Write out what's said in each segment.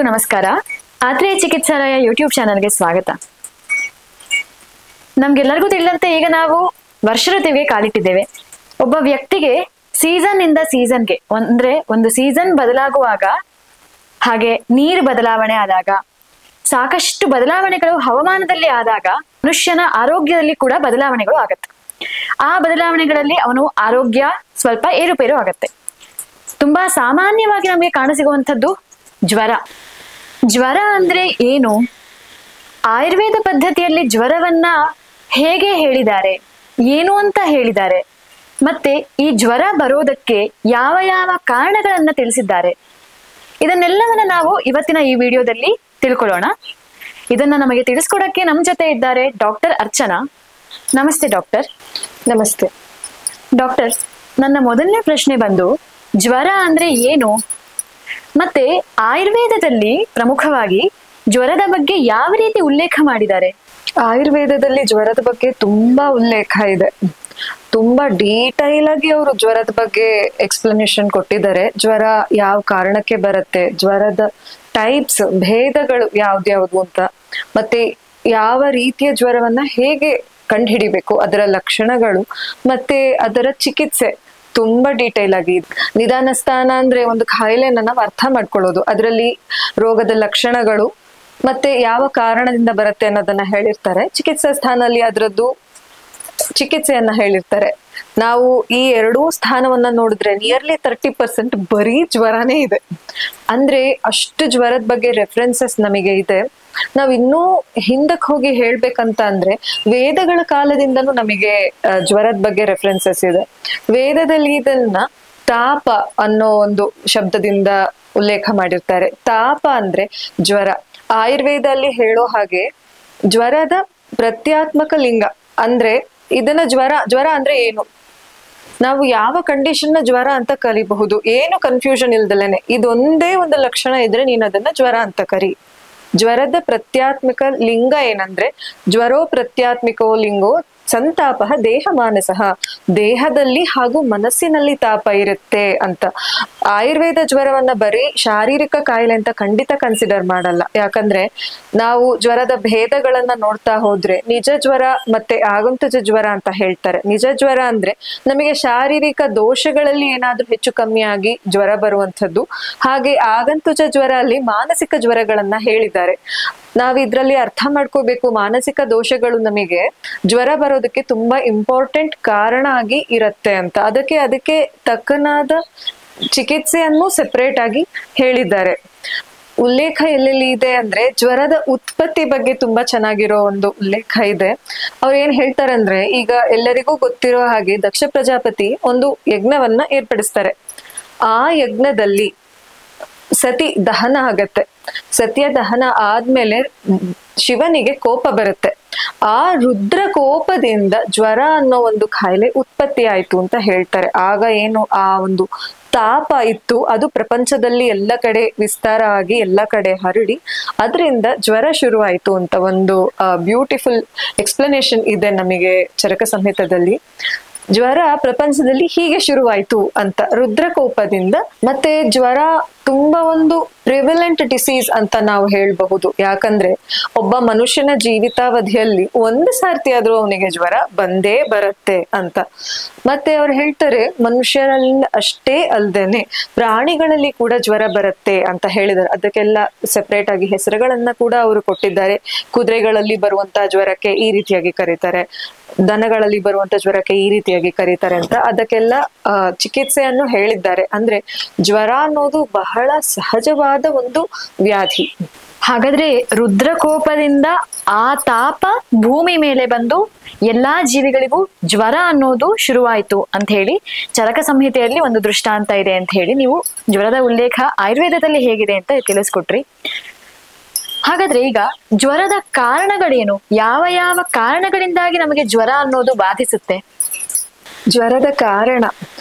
ನಮಸ್ಕಾರ. ಆತ್ರೇಯ ಚಿಕಿತ್ಸಾಲಯ ಯೂಟ್ಯೂಬ್ ಚಾನಲ್ಗೆ ಸ್ವಾಗತ. ನಮ್ಗೆಲ್ಲರಿಗೂ ತಿಳಿದಂತೆ ಈಗ ನಾವು ವರ್ಷ ಋತುವಿಗೆ ಕಾಲಿಟ್ಟಿದ್ದೇವೆ. ಒಬ್ಬ ವ್ಯಕ್ತಿಗೆ ಸೀಸನ್ ಇಂದ ಸೀಸನ್ಗೆ ಅಂದ್ರೆ ಒಂದು ಸೀಸನ್ ಬದಲಾಗುವಾಗ, ಹಾಗೆ ನೀರು ಬದಲಾವಣೆ ಆದಾಗ, ಸಾಕಷ್ಟು ಬದಲಾವಣೆಗಳು ಹವಾಮಾನದಲ್ಲಿ ಆದಾಗ ಮನುಷ್ಯನ ಆರೋಗ್ಯದಲ್ಲಿ ಕೂಡ ಬದಲಾವಣೆಗಳು ಆಗತ್ತೆ. ಆ ಬದಲಾವಣೆಗಳಲ್ಲಿ ಅವನು ಆರೋಗ್ಯ ಸ್ವಲ್ಪ ಏರುಪೇರು ಆಗತ್ತೆ. ತುಂಬಾ ಸಾಮಾನ್ಯವಾಗಿ ನಮಗೆ ಕಾಣಸಿಗುವಂಥದ್ದು ಜ್ವರ. ಜ್ವರ ಅಂದ್ರೆ ಏನು? ಆಯುರ್ವೇದ ಪದ್ಧತಿಯಲ್ಲಿ ಜ್ವರವನ್ನ ಹೇಗೆ ಹೇಳಿದ್ದಾರೆ, ಏನು ಅಂತ ಹೇಳಿದ್ದಾರೆ, ಮತ್ತೆ ಈ ಜ್ವರ ಬರೋದಕ್ಕೆ ಯಾವ ಯಾವ ಕಾರಣಗಳನ್ನ ತಿಳಿಸಿದ್ದಾರೆ, ಇದನ್ನೆಲ್ಲವನ್ನ ನಾವು ಇವತ್ತಿನ ಈ ವಿಡಿಯೋದಲ್ಲಿ ತಿಳ್ಕೊಳ್ಳೋಣ. ಇದನ್ನ ನಮಗೆ ತಿಳಿಸ್ಕೊಡಕ್ಕೆ ನಮ್ಮ ಜೊತೆ ಇದ್ದಾರೆ ಡಾಕ್ಟರ್ ಅರ್ಚನಾ. ನಮಸ್ತೆ ಡಾಕ್ಟರ್. ನಮಸ್ತೆ ಡಾಕ್ಟರ್, ನನ್ನ ಮೊದಲನೇ ಪ್ರಶ್ನೆ ಬಂದು, ಜ್ವರ ಅಂದ್ರೆ ಏನು? ಮತ್ತೆ ಆಯುರ್ವೇದದಲ್ಲಿ ಪ್ರಮುಖವಾಗಿ ಜ್ವರದ ಬಗ್ಗೆ ಯಾವ ರೀತಿ ಉಲ್ಲೇಖ ಮಾಡಿದ್ದಾರೆ? ಆಯುರ್ವೇದದಲ್ಲಿ ಜ್ವರದ ಬಗ್ಗೆ ತುಂಬಾ ಉಲ್ಲೇಖ ಇದೆ. ತುಂಬಾ ಡೀಟೈಲ್ ಆಗಿ ಅವರು ಜ್ವರದ ಬಗ್ಗೆ ಎಕ್ಸ್ಪ್ಲನೇಷನ್ ಕೊಟ್ಟಿದ್ದಾರೆ. ಜ್ವರ ಯಾವ ಕಾರಣಕ್ಕೆ ಬರುತ್ತೆ, ಜ್ವರದ ಟೈಪ್ಸ್, ಭೇದಗಳು ಯಾವ್ದ್ಯಾವ್ದು ಅಂತ, ಮತ್ತೆ ಯಾವ ರೀತಿಯ ಜ್ವರವನ್ನ ಹೇಗೆ ಕಂಡುಹಿಡಿಬೇಕು, ಅದರ ಲಕ್ಷಣಗಳು ಮತ್ತೆ ಅದರ ಚಿಕಿತ್ಸೆ ತುಂಬಾ ಡೀಟೈಲ್ ಆಗಿ. ನಿದಾನ ಸ್ಥಾನ ಅಂದ್ರೆ ಒಂದು ಕಾಯಿಲೆನ ನಾವು ಅರ್ಥ ಮಾಡ್ಕೊಳ್ಳೋದು, ಅದರಲ್ಲಿ ರೋಗದ ಲಕ್ಷಣಗಳು ಮತ್ತೆ ಯಾವ ಕಾರಣದಿಂದ ಬರುತ್ತೆ ಅನ್ನೋದನ್ನ ಹೇಳಿರ್ತಾರೆ. ಚಿಕಿತ್ಸಾ ಸ್ಥಾನಲ್ಲಿ ಅದರದ್ದು ಚಿಕಿತ್ಸೆಯನ್ನ ಹೇಳಿರ್ತಾರೆ. ನಾವು ಈ ಎರಡೂ ಸ್ಥಾನವನ್ನ ನೋಡಿದ್ರೆ ನಿಯರ್ಲಿ 30% ಬರೀ ಜ್ವರನೇ ಇದೆ. ಅಂದ್ರೆ ಅಷ್ಟು ಜ್ವರದ ಬಗ್ಗೆ ರೆಫರೆನ್ಸಸ್ ನಮಗೆ ಇದೆ. ನಾವ್ ಇನ್ನೂ ಹಿಂದಕ್ಕೆ ಹೋಗಿ ಹೇಳ್ಬೇಕಂತ ಅಂದ್ರೆ ವೇದಗಳ ಕಾಲದಿಂದನೂ ನಮಗೆ ಜ್ವರದ ಬಗ್ಗೆ ರೆಫರೆನ್ಸಸ್ ಇದೆ. ವೇದದಲ್ಲಿ ಇದನ್ನ ತಾಪ ಅನ್ನೋ ಒಂದು ಶಬ್ದದಿಂದ ಉಲ್ಲೇಖ ಮಾಡಿರ್ತಾರೆ. ತಾಪ ಅಂದ್ರೆ ಜ್ವರ. ಆಯುರ್ವೇದಲ್ಲಿ ಹೇಳೋ ಹಾಗೆ ಜ್ವರದ ಪ್ರತ್ಯಾತ್ಮಕ ಲಿಂಗ ಅಂದ್ರೆ ಇದನ್ನ ಜ್ವರ ಅಂದ್ರೆ ಏನು, ನಾವು ಯಾವ ಕಂಡೀಷನ್ ಜ್ವರ ಅಂತ ಕರಿಬಹುದು, ಏನು ಕನ್ಫ್ಯೂಷನ್ ಇಲ್ದಲೇನೆ ಇದೊಂದೇ ಒಂದು ಲಕ್ಷಣ ಇದ್ರೆ ನೀನ್ ಅದನ್ನ ಜ್ವರ ಅಂತ ಕರಿ. ಜ್ವರದ ಪ್ರತ್ಯಾತ್ಮಕ ಲಿಂಗ ಏನಂದ್ರೆ ಜ್ವರೋ ಪ್ರತ್ಯಾತ್ಮಿಕೋ ಲಿಂಗೋ ಸಂತಾಪ ದೇಹ ಮಾನಸಃ, ದೇಹದಲ್ಲಿ ಹಾಗೂ ಮನಸ್ಸಿನಲ್ಲಿ ತಾಪ ಇರುತ್ತೆ ಅಂತ. ಆಯುರ್ವೇದ ಜ್ವರವನ್ನ ಬರೀ ಶಾರೀರಿಕ ಕಾಯಿಲೆ ಅಂತ ಖಂಡಿತ ಕನ್ಸಿಡರ್ ಮಾಡಲ್ಲ. ಯಾಕಂದ್ರೆ ನಾವು ಜ್ವರದ ಭೇದಗಳನ್ನ ನೋಡ್ತಾ ಹೋದ್ರೆ ನಿಜ ಜ್ವರ ಮತ್ತೆ ಆಗಂತುಜ ಜ್ವರ ಅಂತ ಹೇಳ್ತಾರೆ. ನಿಜ ಜ್ವರ ಅಂದ್ರೆ ನಮಗೆ ಶಾರೀರಿಕ ದೋಷಗಳಲ್ಲಿ ಏನಾದ್ರೂ ಹೆಚ್ಚು ಕಮ್ಮಿ ಆಗಿ ಜ್ವರ ಬರುವಂಥದ್ದು. ಹಾಗೆ ಆಗಂತುಜ ಜ್ವರ ಅಲ್ಲಿ ಮಾನಸಿಕ ಜ್ವರಗಳನ್ನ ಹೇಳಿದ್ದಾರೆ. ನಾವ್ ಇದ್ರಲ್ಲಿ ಅರ್ಥ ಮಾಡ್ಕೋಬೇಕು, ಮಾನಸಿಕ ದೋಷಗಳು ನಮಗೆ ಜ್ವರ ಬರೋದಕ್ಕೆ ತುಂಬಾ ಇಂಪಾರ್ಟೆಂಟ್ ಕಾರಣ ಆಗಿ ಇರತ್ತೆ ಅಂತ. ಅದಕ್ಕೆ ತಕ್ಕನಾದ ಚಿಕಿತ್ಸೆಯನ್ನು ಸೆಪರೇಟ್ ಆಗಿ ಹೇಳಿದ್ದಾರೆ. ಉಲ್ಲೇಖ ಎಲ್ಲೆಲ್ಲಿ ಇದೆ ಅಂದ್ರೆ ಜ್ವರದ ಉತ್ಪತ್ತಿ ಬಗ್ಗೆ ತುಂಬಾ ಚೆನ್ನಾಗಿರೋ ಒಂದು ಉಲ್ಲೇಖ ಇದೆ. ಅವ್ರು ಏನ್ ಹೇಳ್ತಾರೆ ಅಂದ್ರೆ, ಈಗ ಎಲ್ಲರಿಗೂ ಗೊತ್ತಿರೋ ಹಾಗೆ ದಕ್ಷ ಪ್ರಜಾಪತಿ ಒಂದು ಯಜ್ಞವನ್ನ ಏರ್ಪಡಿಸ್ತಾರೆ. ಆ ಯಜ್ಞದಲ್ಲಿ ಸತಿ ದಹನ ಆಗತ್ತೆ. ಸತಿಯ ದಹನ ಆದ್ಮೇಲೆ ಶಿವನಿಗೆ ಕೋಪ ಬರುತ್ತೆ. ಆ ರುದ್ರ ಕೋಪದಿಂದ ಜ್ವರ ಅನ್ನೋ ಒಂದು ಕಾಯಿಲೆ ಉತ್ಪತ್ತಿ ಆಯ್ತು ಅಂತ ಹೇಳ್ತಾರೆ. ಆಗ ಏನು ಆ ಒಂದು ತಾಪ ಇತ್ತು ಅದು ಪ್ರಪಂಚದಲ್ಲಿ ಎಲ್ಲ ಕಡೆ ವಿಸ್ತಾರ ಆಗಿ ಎಲ್ಲ ಕಡೆ ಹರಡಿ ಅದರಿಂದ ಜ್ವರ ಶುರುವಾಯ್ತು ಅಂತ ಒಂದು ಬ್ಯೂಟಿಫುಲ್ ಎಕ್ಸ್ಪ್ಲನೇಷನ್ ಇದೆ ನಮಗೆ ಚರಕ ಸಂಹಿತದಲ್ಲಿ. ಜ್ವರ ಪ್ರಪಂಚದಲ್ಲಿ ಹೀಗೆ ಶುರುವಾಯ್ತು ಅಂತ, ರುದ್ರಕೋಪದಿಂದ. ಮತ್ತೆ ಜ್ವರ ತುಂಬಾ ಒಂದು ಪ್ರಿವಿಲೆಂಟ್ ಡಿಸೀಸ್ ಅಂತ ನಾವು ಹೇಳ್ಬಹುದು. ಯಾಕಂದ್ರೆ ಒಬ್ಬ ಮನುಷ್ಯನ ಜೀವಿತಾವಧಿಯಲ್ಲಿ ಒಂದು ಸಾರ್ತಿ ಆದ್ರೂ ಅವನಿಗೆ ಜ್ವರ ಬಂದೇ ಬರುತ್ತೆ ಅಂತ. ಮತ್ತೆ ಅವ್ರು ಹೇಳ್ತಾರೆ ಮನುಷ್ಯರಲ್ಲಿ ಅಷ್ಟೇ ಅಲ್ದೇನೆ ಪ್ರಾಣಿಗಳಲ್ಲಿ ಕೂಡ ಜ್ವರ ಬರುತ್ತೆ ಅಂತ ಹೇಳಿದ್ದಾರೆ. ಅದಕ್ಕೆಲ್ಲ ಸೆಪರೇಟ್ ಆಗಿ ಹೆಸರುಗಳನ್ನ ಕೂಡ ಅವರು ಕೊಟ್ಟಿದ್ದಾರೆ. ಕುದುರೆಗಳಲ್ಲಿ ಬರುವಂತಹ ಜ್ವರಕ್ಕೆ ಈ ರೀತಿಯಾಗಿ ಕರೀತಾರೆ, ದನಗಳಲ್ಲಿ ಬರುವಂತ ಜ್ವರಕ್ಕೆ ಈ ರೀತಿಯಾಗಿ ಕರೀತಾರೆ ಅಂತ ಅದಕ್ಕೆಲ್ಲ ಚಿಕಿತ್ಸೆಯನ್ನು ಹೇಳಿದ್ದಾರೆ. ಅಂದ್ರೆ ಜ್ವರ ಅನ್ನೋದು ಬಹಳ ಸಹಜವಾದ ಒಂದು ವ್ಯಾಧಿ. ಹಾಗಾದ್ರೆ ರುದ್ರಕೋಪದಿಂದ ಆ ತಾಪ ಭೂಮಿ ಮೇಲೆ ಬಂದು ಎಲ್ಲಾ ಜೀವಿಗಳಿಗೂ ಜ್ವರ ಅನ್ನೋದು ಶುರುವಾಯ್ತು ಅಂತ ಹೇಳಿ ಚರಕ ಸಂಹಿತೆಯಲ್ಲಿ ಒಂದು ದೃಷ್ಟಾಂತ ಇದೆ ಅಂತ ಹೇಳಿ ನೀವು ಜ್ವರದ ಉಲ್ಲೇಖ ಆಯುರ್ವೇದದಲ್ಲಿ ಹೇಗಿದೆ ಅಂತ ತಿಳಿಸ್ಕೊಟ್ರಿ. ಹಾಗಾದ್ರೆ ಈಗ ಜ್ವರದ ಕಾರಣಗಳೇನು? ಯಾವ ಯಾವ ಕಾರಣಗಳಿಂದಾಗಿ ನಮಗೆ ಜ್ವರ ಅನ್ನೋದು ಬಾಧಿಸುತ್ತೆ? ಜ್ವರದ ಕಾರಣ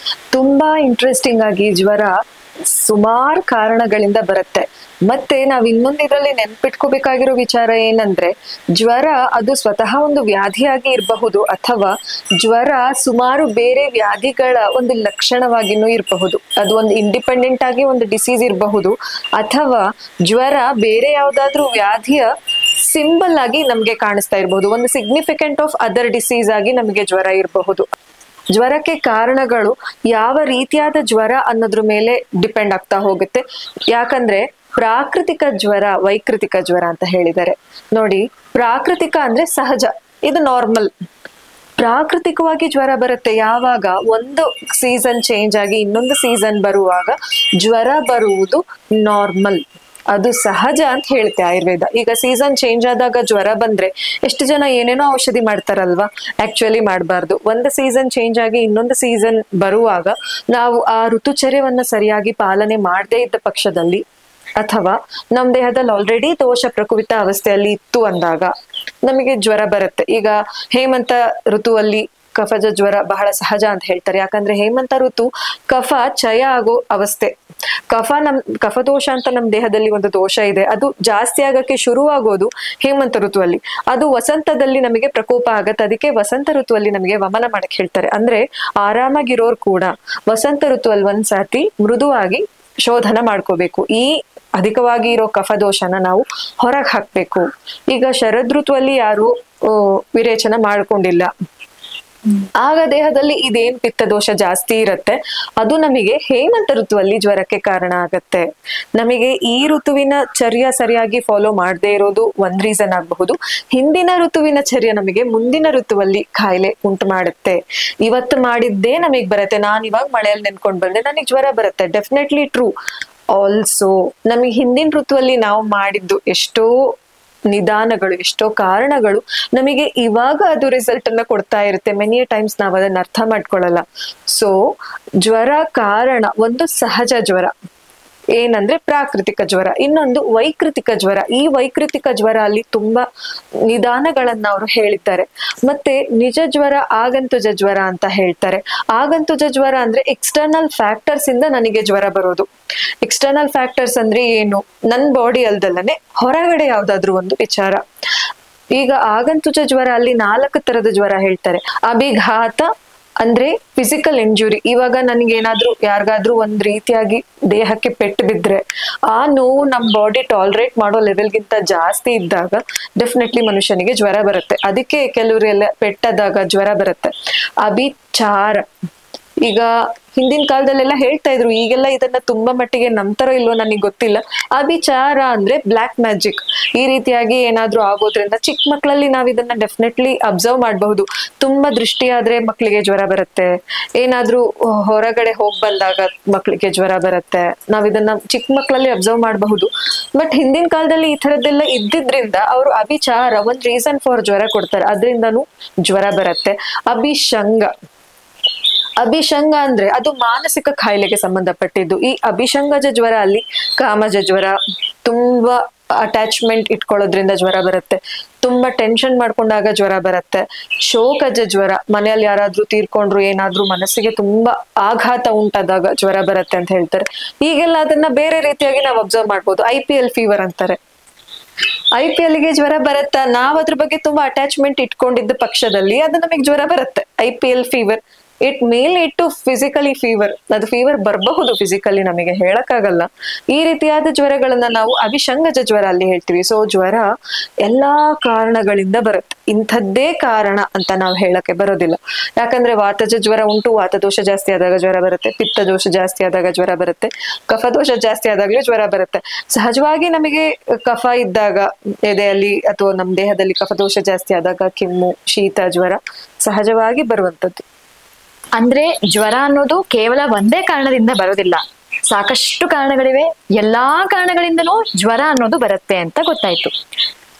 ತುಂಬಾ ಇಂಟ್ರೆಸ್ಟಿಂಗ್ ಆಗಿ ಜ್ವರ ಸುಮಾರು ಕಾರಣಗಳಿಂದ ಬರುತ್ತೆ. ಮತ್ತೆ ನಾವ್ ಇನ್ನೊಂದು ಇದರಲ್ಲಿ ನೆನ್ಪಿಟ್ಕೋಬೇಕಾಗಿರೋ ವಿಚಾರ ಏನಂದ್ರೆ, ಜ್ವರ ಅದು ಸ್ವತಃ ಒಂದು ವ್ಯಾಧಿಯಾಗಿ ಇರಬಹುದು, ಅಥವಾ ಜ್ವರ ಸುಮಾರು ಬೇರೆ ವ್ಯಾಧಿಗಳ ಒಂದು ಲಕ್ಷಣವಾಗಿನೂ ಇರಬಹುದು. ಅದು ಒಂದು ಇಂಡಿಪೆಂಡೆಂಟ್ ಆಗಿ ಒಂದು ಡಿಸೀಸ್ ಇರಬಹುದು, ಅಥವಾ ಜ್ವರ ಬೇರೆ ಯಾವ್ದಾದ್ರು ವ್ಯಾಧಿಯ ಸಿಂಬಲ್ ಆಗಿ ನಮ್ಗೆ ಕಾಣಿಸ್ತಾ ಇರಬಹುದು, ಒಂದು ಸಿಗ್ನಿಫಿಕೆಂಟ್ ಆಫ್ ಅದರ್ ಡಿಸೀಸ್ ಆಗಿ ನಮಗೆ ಜ್ವರ ಇರಬಹುದು. ಜ್ವರಕ್ಕೆ ಕಾರಣಗಳು ಯಾವ ರೀತಿಯಾದ ಜ್ವರ ಅನ್ನೋದ್ರ ಮೇಲೆ ಡಿಪೆಂಡ್ ಆಗ್ತಾ ಹೋಗುತ್ತೆ. ಯಾಕಂದ್ರೆ ಪ್ರಾಕೃತಿಕ ಜ್ವರ, ವೈಕೃತಿಕ ಜ್ವರ ಅಂತ ಹೇಳಿದ್ದಾರೆ ನೋಡಿ. ಪ್ರಾಕೃತಿಕ ಅಂದ್ರೆ ಸಹಜ, ಇದು ನಾರ್ಮಲ್. ಪ್ರಾಕೃತಿಕವಾಗಿ ಜ್ವರ ಬರುತ್ತೆ ಯಾವಾಗ ಒಂದು ಸೀಸನ್ ಚೇಂಜ್ ಆಗಿ ಇನ್ನೊಂದು ಸೀಸನ್ ಬರುವಾಗ ಜ್ವರ ಬರುವುದು ನಾರ್ಮಲ್, ಅದು ಸಹಜ ಅಂತ ಹೇಳುತ್ತೆ ಆಯುರ್ವೇದ. ಈಗ ಸೀಸನ್ ಚೇಂಜ್ ಆದಾಗ ಜ್ವರ ಬಂದ್ರೆ ಎಷ್ಟು ಜನ ಏನೇನೋ ಔಷಧಿ ಮಾಡ್ತಾರಲ್ವಾ, ಆಕ್ಚುಲಿ ಮಾಡಬಾರ್ದು. ಒಂದು ಸೀಸನ್ ಚೇಂಜ್ ಆಗಿ ಇನ್ನೊಂದು ಸೀಸನ್ ಬರುವಾಗ ನಾವು ಆ ಋತುಚರ್ಯವನ್ನ ಸರಿಯಾಗಿ ಪಾಲನೆ ಮಾಡದೇ ಇದ್ದ ಪಕ್ಷದಲ್ಲಿ, ಅಥವಾ ನಮ್ ದೇಹದಲ್ಲಿ ಆಲ್ರೆಡಿ ದೋಷ ಪ್ರಕುಪಿತ ಅವಸ್ಥೆಯಲ್ಲಿ ಇತ್ತು ಅಂದಾಗ ನಮಗೆ ಜ್ವರ ಬರುತ್ತೆ. ಈಗ ಹೇಮಂತ ಋತುವಲ್ಲಿ ಕಫಜ ಜ್ವರ ಬಹಳ ಸಹಜ ಅಂತ ಹೇಳ್ತಾರೆ. ಯಾಕಂದ್ರೆ ಹೇಮಂತ ಋತು ಕಫ ಕ್ಷಯ ಆಗೋ ಅವಸ್ಥೆ. ಕಫದೋಷ ಅಂತ ನಮ್ ದೇಹದಲ್ಲಿ ಒಂದು ದೋಷ ಇದೆ, ಅದು ಜಾಸ್ತಿ ಆಗಕ್ಕೆ ಶುರುವಾಗೋದು ಹೇಮಂತ ಋತುವಲ್ಲಿ. ಅದು ವಸಂತದಲ್ಲಿ ನಮಗೆ ಪ್ರಕೋಪ ಆಗತ್ತೆ. ಅದಕ್ಕೆ ವಸಂತ ಋತುವಲ್ಲಿ ನಮಗೆ ವಮನ ಮಾಡಕ್ ಹೇಳ್ತಾರೆ. ಅಂದ್ರೆ ಆರಾಮಾಗಿರೋರು ಕೂಡ ವಸಂತ ಋತುವಲ್ಲಿ ಒಂದ್ಸತಿ ಮೃದುವಾಗಿ ಶೋಧನ ಮಾಡ್ಕೋಬೇಕು. ಈ ಅಧಿಕವಾಗಿ ಇರೋ ಕಫದೋಷನ ನಾವು ಹೊರಗೆ ಹಾಕ್ಬೇಕು. ಈಗ ಶರದ್ ಋತುವಲ್ಲಿ ಯಾರು ವಿರೇಚನ ಮಾಡ್ಕೊಂಡಿಲ್ಲ, ಆಗ ದೇಹದಲ್ಲಿ ಇದೇನ್ ಪಿತ್ತ ದೋಷ ಜಾಸ್ತಿ ಇರತ್ತೆ, ಅದು ನಮಗೆ ಹೇಮಂತ ಋತುವಲ್ಲಿ ಜ್ವರಕ್ಕೆ ಕಾರಣ ಆಗತ್ತೆ. ನಮಗೆ ಈ ಋತುವಿನ ಚರ್ಯ ಸರಿಯಾಗಿ ಫಾಲೋ ಮಾಡದೇ ಇರೋದು ಒಂದ್ ರೀಸನ್ ಆಗಬಹುದು. ಹಿಂದಿನ ಋತುವಿನ ಚರ್ಯ ನಮಗೆ ಮುಂದಿನ ಋತುವಲ್ಲಿ ಕಾಯಿಲೆ ಉಂಟು ಮಾಡುತ್ತೆ. ಇವತ್ತು ಮಾಡಿದ್ದೇ ನಮಗ್ ಬರುತ್ತೆ. ನಾನ್ ಇವಾಗ ಮಳೆಯಲ್ಲಿ ನೆನ್ಕೊಂಡ್ ಬಂದೆ, ನನಗ್ ಜ್ವರ ಬರುತ್ತೆ, ಡೆಫಿನೆಟ್ಲಿ ಟ್ರೂ. ಆಲ್ಸೋ ನಮಗೆ ಹಿಂದಿನ ಋತುವಲ್ಲಿ ನಾವು ಮಾಡಿದ್ದು ಎಷ್ಟೋ ನಿಧಾನಗಳು, ಎಷ್ಟೋ ಕಾರಣಗಳು ನಮಗೆ ಇವಾಗ ಅದು ರಿಸಲ್ಟ್ ಅನ್ನ ಕೊಡ್ತಾ ಇರುತ್ತೆ. ಮೆನಿ ಟೈಮ್ಸ್ ನಾವು ಅದನ್ನ ಅರ್ಥ ಮಾಡ್ಕೊಳ್ಳಲ್ಲ. ಸೊ ಜ್ವರ ಕಾರಣ ಒಂದು ಸಹಜ ಜ್ವರ ಏನಂದ್ರೆ ಪ್ರಾಕೃತಿಕ ಜ್ವರ, ಇನ್ನೊಂದು ವೈಕೃತಿಕ ಜ್ವರ. ಈ ವೈಕೃತಿಕ ಜ್ವರ ಅಲ್ಲಿ ತುಂಬಾ ನಿಧಾನಗಳನ್ನ ಅವರು ಹೇಳಿದ್ದಾರೆ. ಮತ್ತೆ ನಿಜ ಜ್ವರ, ಆಗಂತುಜ ಜ್ವರ ಅಂತ ಹೇಳ್ತಾರೆ. ಆಗಂತುಜ ಜ್ವರ ಅಂದ್ರೆ ಎಕ್ಸ್ಟರ್ನಲ್ ಫ್ಯಾಕ್ಟರ್ಸ್ ಇಂದ ನನಗೆ ಜ್ವರ ಬರೋದು. ಎಕ್ಸ್ಟರ್ನಲ್ ಫ್ಯಾಕ್ಟರ್ಸ್ ಅಂದ್ರೆ ಏನು, ನನ್ ಬಾಡಿ ಅಲ್ದಲ್ಲನೆ ಹೊರಗಡೆ ಯಾವ್ದಾದ್ರು ಒಂದು ವಿಚಾರ. ಈಗ ಆಗಂತುಜ ಜ್ವರ ಅಲ್ಲಿ 4 ತರದ ಜ್ವರ ಹೇಳ್ತಾರೆ. ಅಭಿಘಾತ ಅಂದ್ರೆ ಫಿಸಿಕಲ್ ಇಂಜುರಿ. ಇವಾಗ ನನ್ಗೇನಾದ್ರೂ ಯಾರಿಗಾದ್ರೂ ಒಂದ್ ರೀತಿಯಾಗಿ ದೇಹಕ್ಕೆ ಪೆಟ್ಟು ಬಿದ್ರೆ ಆ ನೋವು ನಮ್ ಬಾಡಿ ಟಾಲರೇಟ್ ಮಾಡೋ ಲೆವೆಲ್ಗಿಂತ ಜಾಸ್ತಿ ಇದ್ದಾಗ ಡೆಫಿನೆಟ್ಲಿ ಮನುಷ್ಯನಿಗೆ ಜ್ವರ ಬರುತ್ತೆ. ಅದಕ್ಕೆ ಕೆಲವರೆಲ್ಲ ಪೆಟ್ಟಾದಾಗ ಜ್ವರ ಬರುತ್ತೆ. ಅಭಿಚಾರ, ಈಗ ಹಿಂದಿನ ಕಾಲದಲ್ಲೆಲ್ಲ ಹೇಳ್ತಾ ಇದ್ರು, ಈಗೆಲ್ಲ ಇದನ್ನ ತುಂಬಾ ಮಟ್ಟಿಗೆ ನಂಬ್ತಾರೋ ಇಲ್ವೋ ನನಗೆ ಗೊತ್ತಿಲ್ಲ. ಅಭಿಚಾರ ಅಂದ್ರೆ ಬ್ಲ್ಯಾಕ್ ಮ್ಯಾಜಿಕ್. ಈ ರೀತಿಯಾಗಿ ಏನಾದ್ರೂ ಆಗೋದ್ರಿಂದ ಚಿಕ್ಕ ಮಕ್ಕಳಲ್ಲಿ ನಾವ್ ಇದನ್ನ ಡೆಫಿನೆಟ್ಲಿ ಅಬ್ಸರ್ವ್ ಮಾಡಬಹುದು. ತುಂಬಾ ದೃಷ್ಟಿ ಆದ್ರೆ ಮಕ್ಕಳಿಗೆ ಜ್ವರ ಬರುತ್ತೆ, ಏನಾದ್ರೂ ಹೊರಗಡೆ ಹೋಗ್ ಬಂದಾಗ ಮಕ್ಕಳಿಗೆ ಜ್ವರ ಬರುತ್ತೆ. ನಾವ್ ಇದನ್ನ ಚಿಕ್ಕ ಮಕ್ಕಳಲ್ಲಿ ಅಬ್ಸರ್ವ್ ಮಾಡಬಹುದು. ಬಟ್ ಹಿಂದಿನ ಕಾಲದಲ್ಲಿ ಈ ತರದ್ದೆಲ್ಲ ಇದ್ದಿದ್ರಿಂದ ಅವರು ಅಭಿಚಾರ ಒಂದ್ ರೀಸನ್ ಫಾರ್ ಜ್ವರ ಕೊಡ್ತಾರೆ, ಅದರಿಂದನೂ ಜ್ವರ ಬರುತ್ತೆ. ಅಭಿಷಂಗ ಅಂದ್ರೆ ಅದು ಮಾನಸಿಕ ಕಾಯಿಲೆಗೆ ಸಂಬಂಧಪಟ್ಟಿದ್ದು. ಈ ಅಭಿಷಂಗಜ ಜ್ವರ ಅಲ್ಲಿ ಕಾಮಜ ಜ್ವರ, ತುಂಬಾ ಅಟ್ಯಾಚ್ಮೆಂಟ್ ಇಟ್ಕೊಳ್ಳೋದ್ರಿಂದ ಜ್ವರ ಬರುತ್ತೆ, ತುಂಬಾ ಟೆನ್ಷನ್ ಮಾಡ್ಕೊಂಡಾಗ ಜ್ವರ ಬರುತ್ತೆ. ಶೋಕಜ ಜ್ವರ, ಮನೆಯಲ್ಲಿ ಯಾರಾದ್ರೂ ತೀರ್ಕೊಂಡ್ರು, ಏನಾದ್ರೂ ಮನಸ್ಸಿಗೆ ತುಂಬಾ ಆಘಾತ ಉಂಟಾದಾಗ ಜ್ವರ ಬರುತ್ತೆ ಅಂತ ಹೇಳ್ತಾರೆ. ಈಗೆಲ್ಲ ಅದನ್ನ ಬೇರೆ ರೀತಿಯಾಗಿ ನಾವು ಅಬ್ಸರ್ವ್ ಮಾಡ್ಬೋದು. IPL ಫೀವರ್ ಅಂತಾರೆ. IPL ಗೆ ಜ್ವರ ಬರುತ್ತಾ, ನಾವ್ ಅದ್ರ ಬಗ್ಗೆ ತುಂಬಾ ಅಟ್ಯಾಚ್ಮೆಂಟ್ ಇಟ್ಕೊಂಡಿದ್ದ ಪಕ್ಷದಲ್ಲಿ ಅದು ನಮಗೆ ಜ್ವರ ಬರುತ್ತೆ. IPL fever it may lead to physically fever. ಅದು ಫೀವರ್ ಬರಬಹುದು ಫಿಸಿಕಲಿ, ನಮಗೆ ಹೇಳಕ್ಕಾಗಲ್ಲ. ಈ ರೀತಿಯಾದ ಜ್ವರಗಳನ್ನ ನಾವು ಅಭಿಷಂಗಜ ಜ್ವರ ಅಲ್ಲಿ ಹೇಳ್ತೀವಿ. ಸೊ ಜ್ವರ ಎಲ್ಲಾ ಕಾರಣಗಳಿಂದ ಬರುತ್ತೆ, ಇಂಥದ್ದೇ ಕಾರಣ ಅಂತ ನಾವು ಹೇಳಕ್ಕೆ ಬರೋದಿಲ್ಲ. ಯಾಕಂದ್ರೆ ವಾತಜ ಜ್ವರ ಉಂಟು, ವಾತದೋಷ ಜಾಸ್ತಿ ಆದಾಗ ಜ್ವರ ಬರುತ್ತೆ, ಪಿತ್ತ ದೋಷ ಜಾಸ್ತಿ ಆದಾಗ ಜ್ವರ ಬರುತ್ತೆ, ಕಫದೋಷ ಜಾಸ್ತಿ ಆದಾಗ್ಲೂ ಜ್ವರ ಬರುತ್ತೆ. ಸಹಜವಾಗಿ ನಮಗೆ ಕಫ ಇದ್ದಾಗ ಎದೆಯಲ್ಲಿ ಅಥವಾ ನಮ್ಮ ದೇಹದಲ್ಲಿ ಕಫದೋಷ ಜಾಸ್ತಿ ಆದಾಗ ಕೆಮ್ಮು, ಶೀತ, ಜ್ವರ ಸಹಜವಾಗಿ ಬರುವಂತದ್ದು. ಅಂದ್ರೆ ಜ್ವರ ಅನ್ನೋದು ಕೇವಲ ಒಂದೇ ಕಾರಣದಿಂದ ಬರೋದಿಲ್ಲ, ಸಾಕಷ್ಟು ಕಾರಣಗಳಿವೆ. ಎಲ್ಲಾ ಕಾರಣಗಳಿಂದನೂ ಜ್ವರ ಅನ್ನೋದು ಬರುತ್ತೆ ಅಂತ ಗೊತ್ತಾಯ್ತು.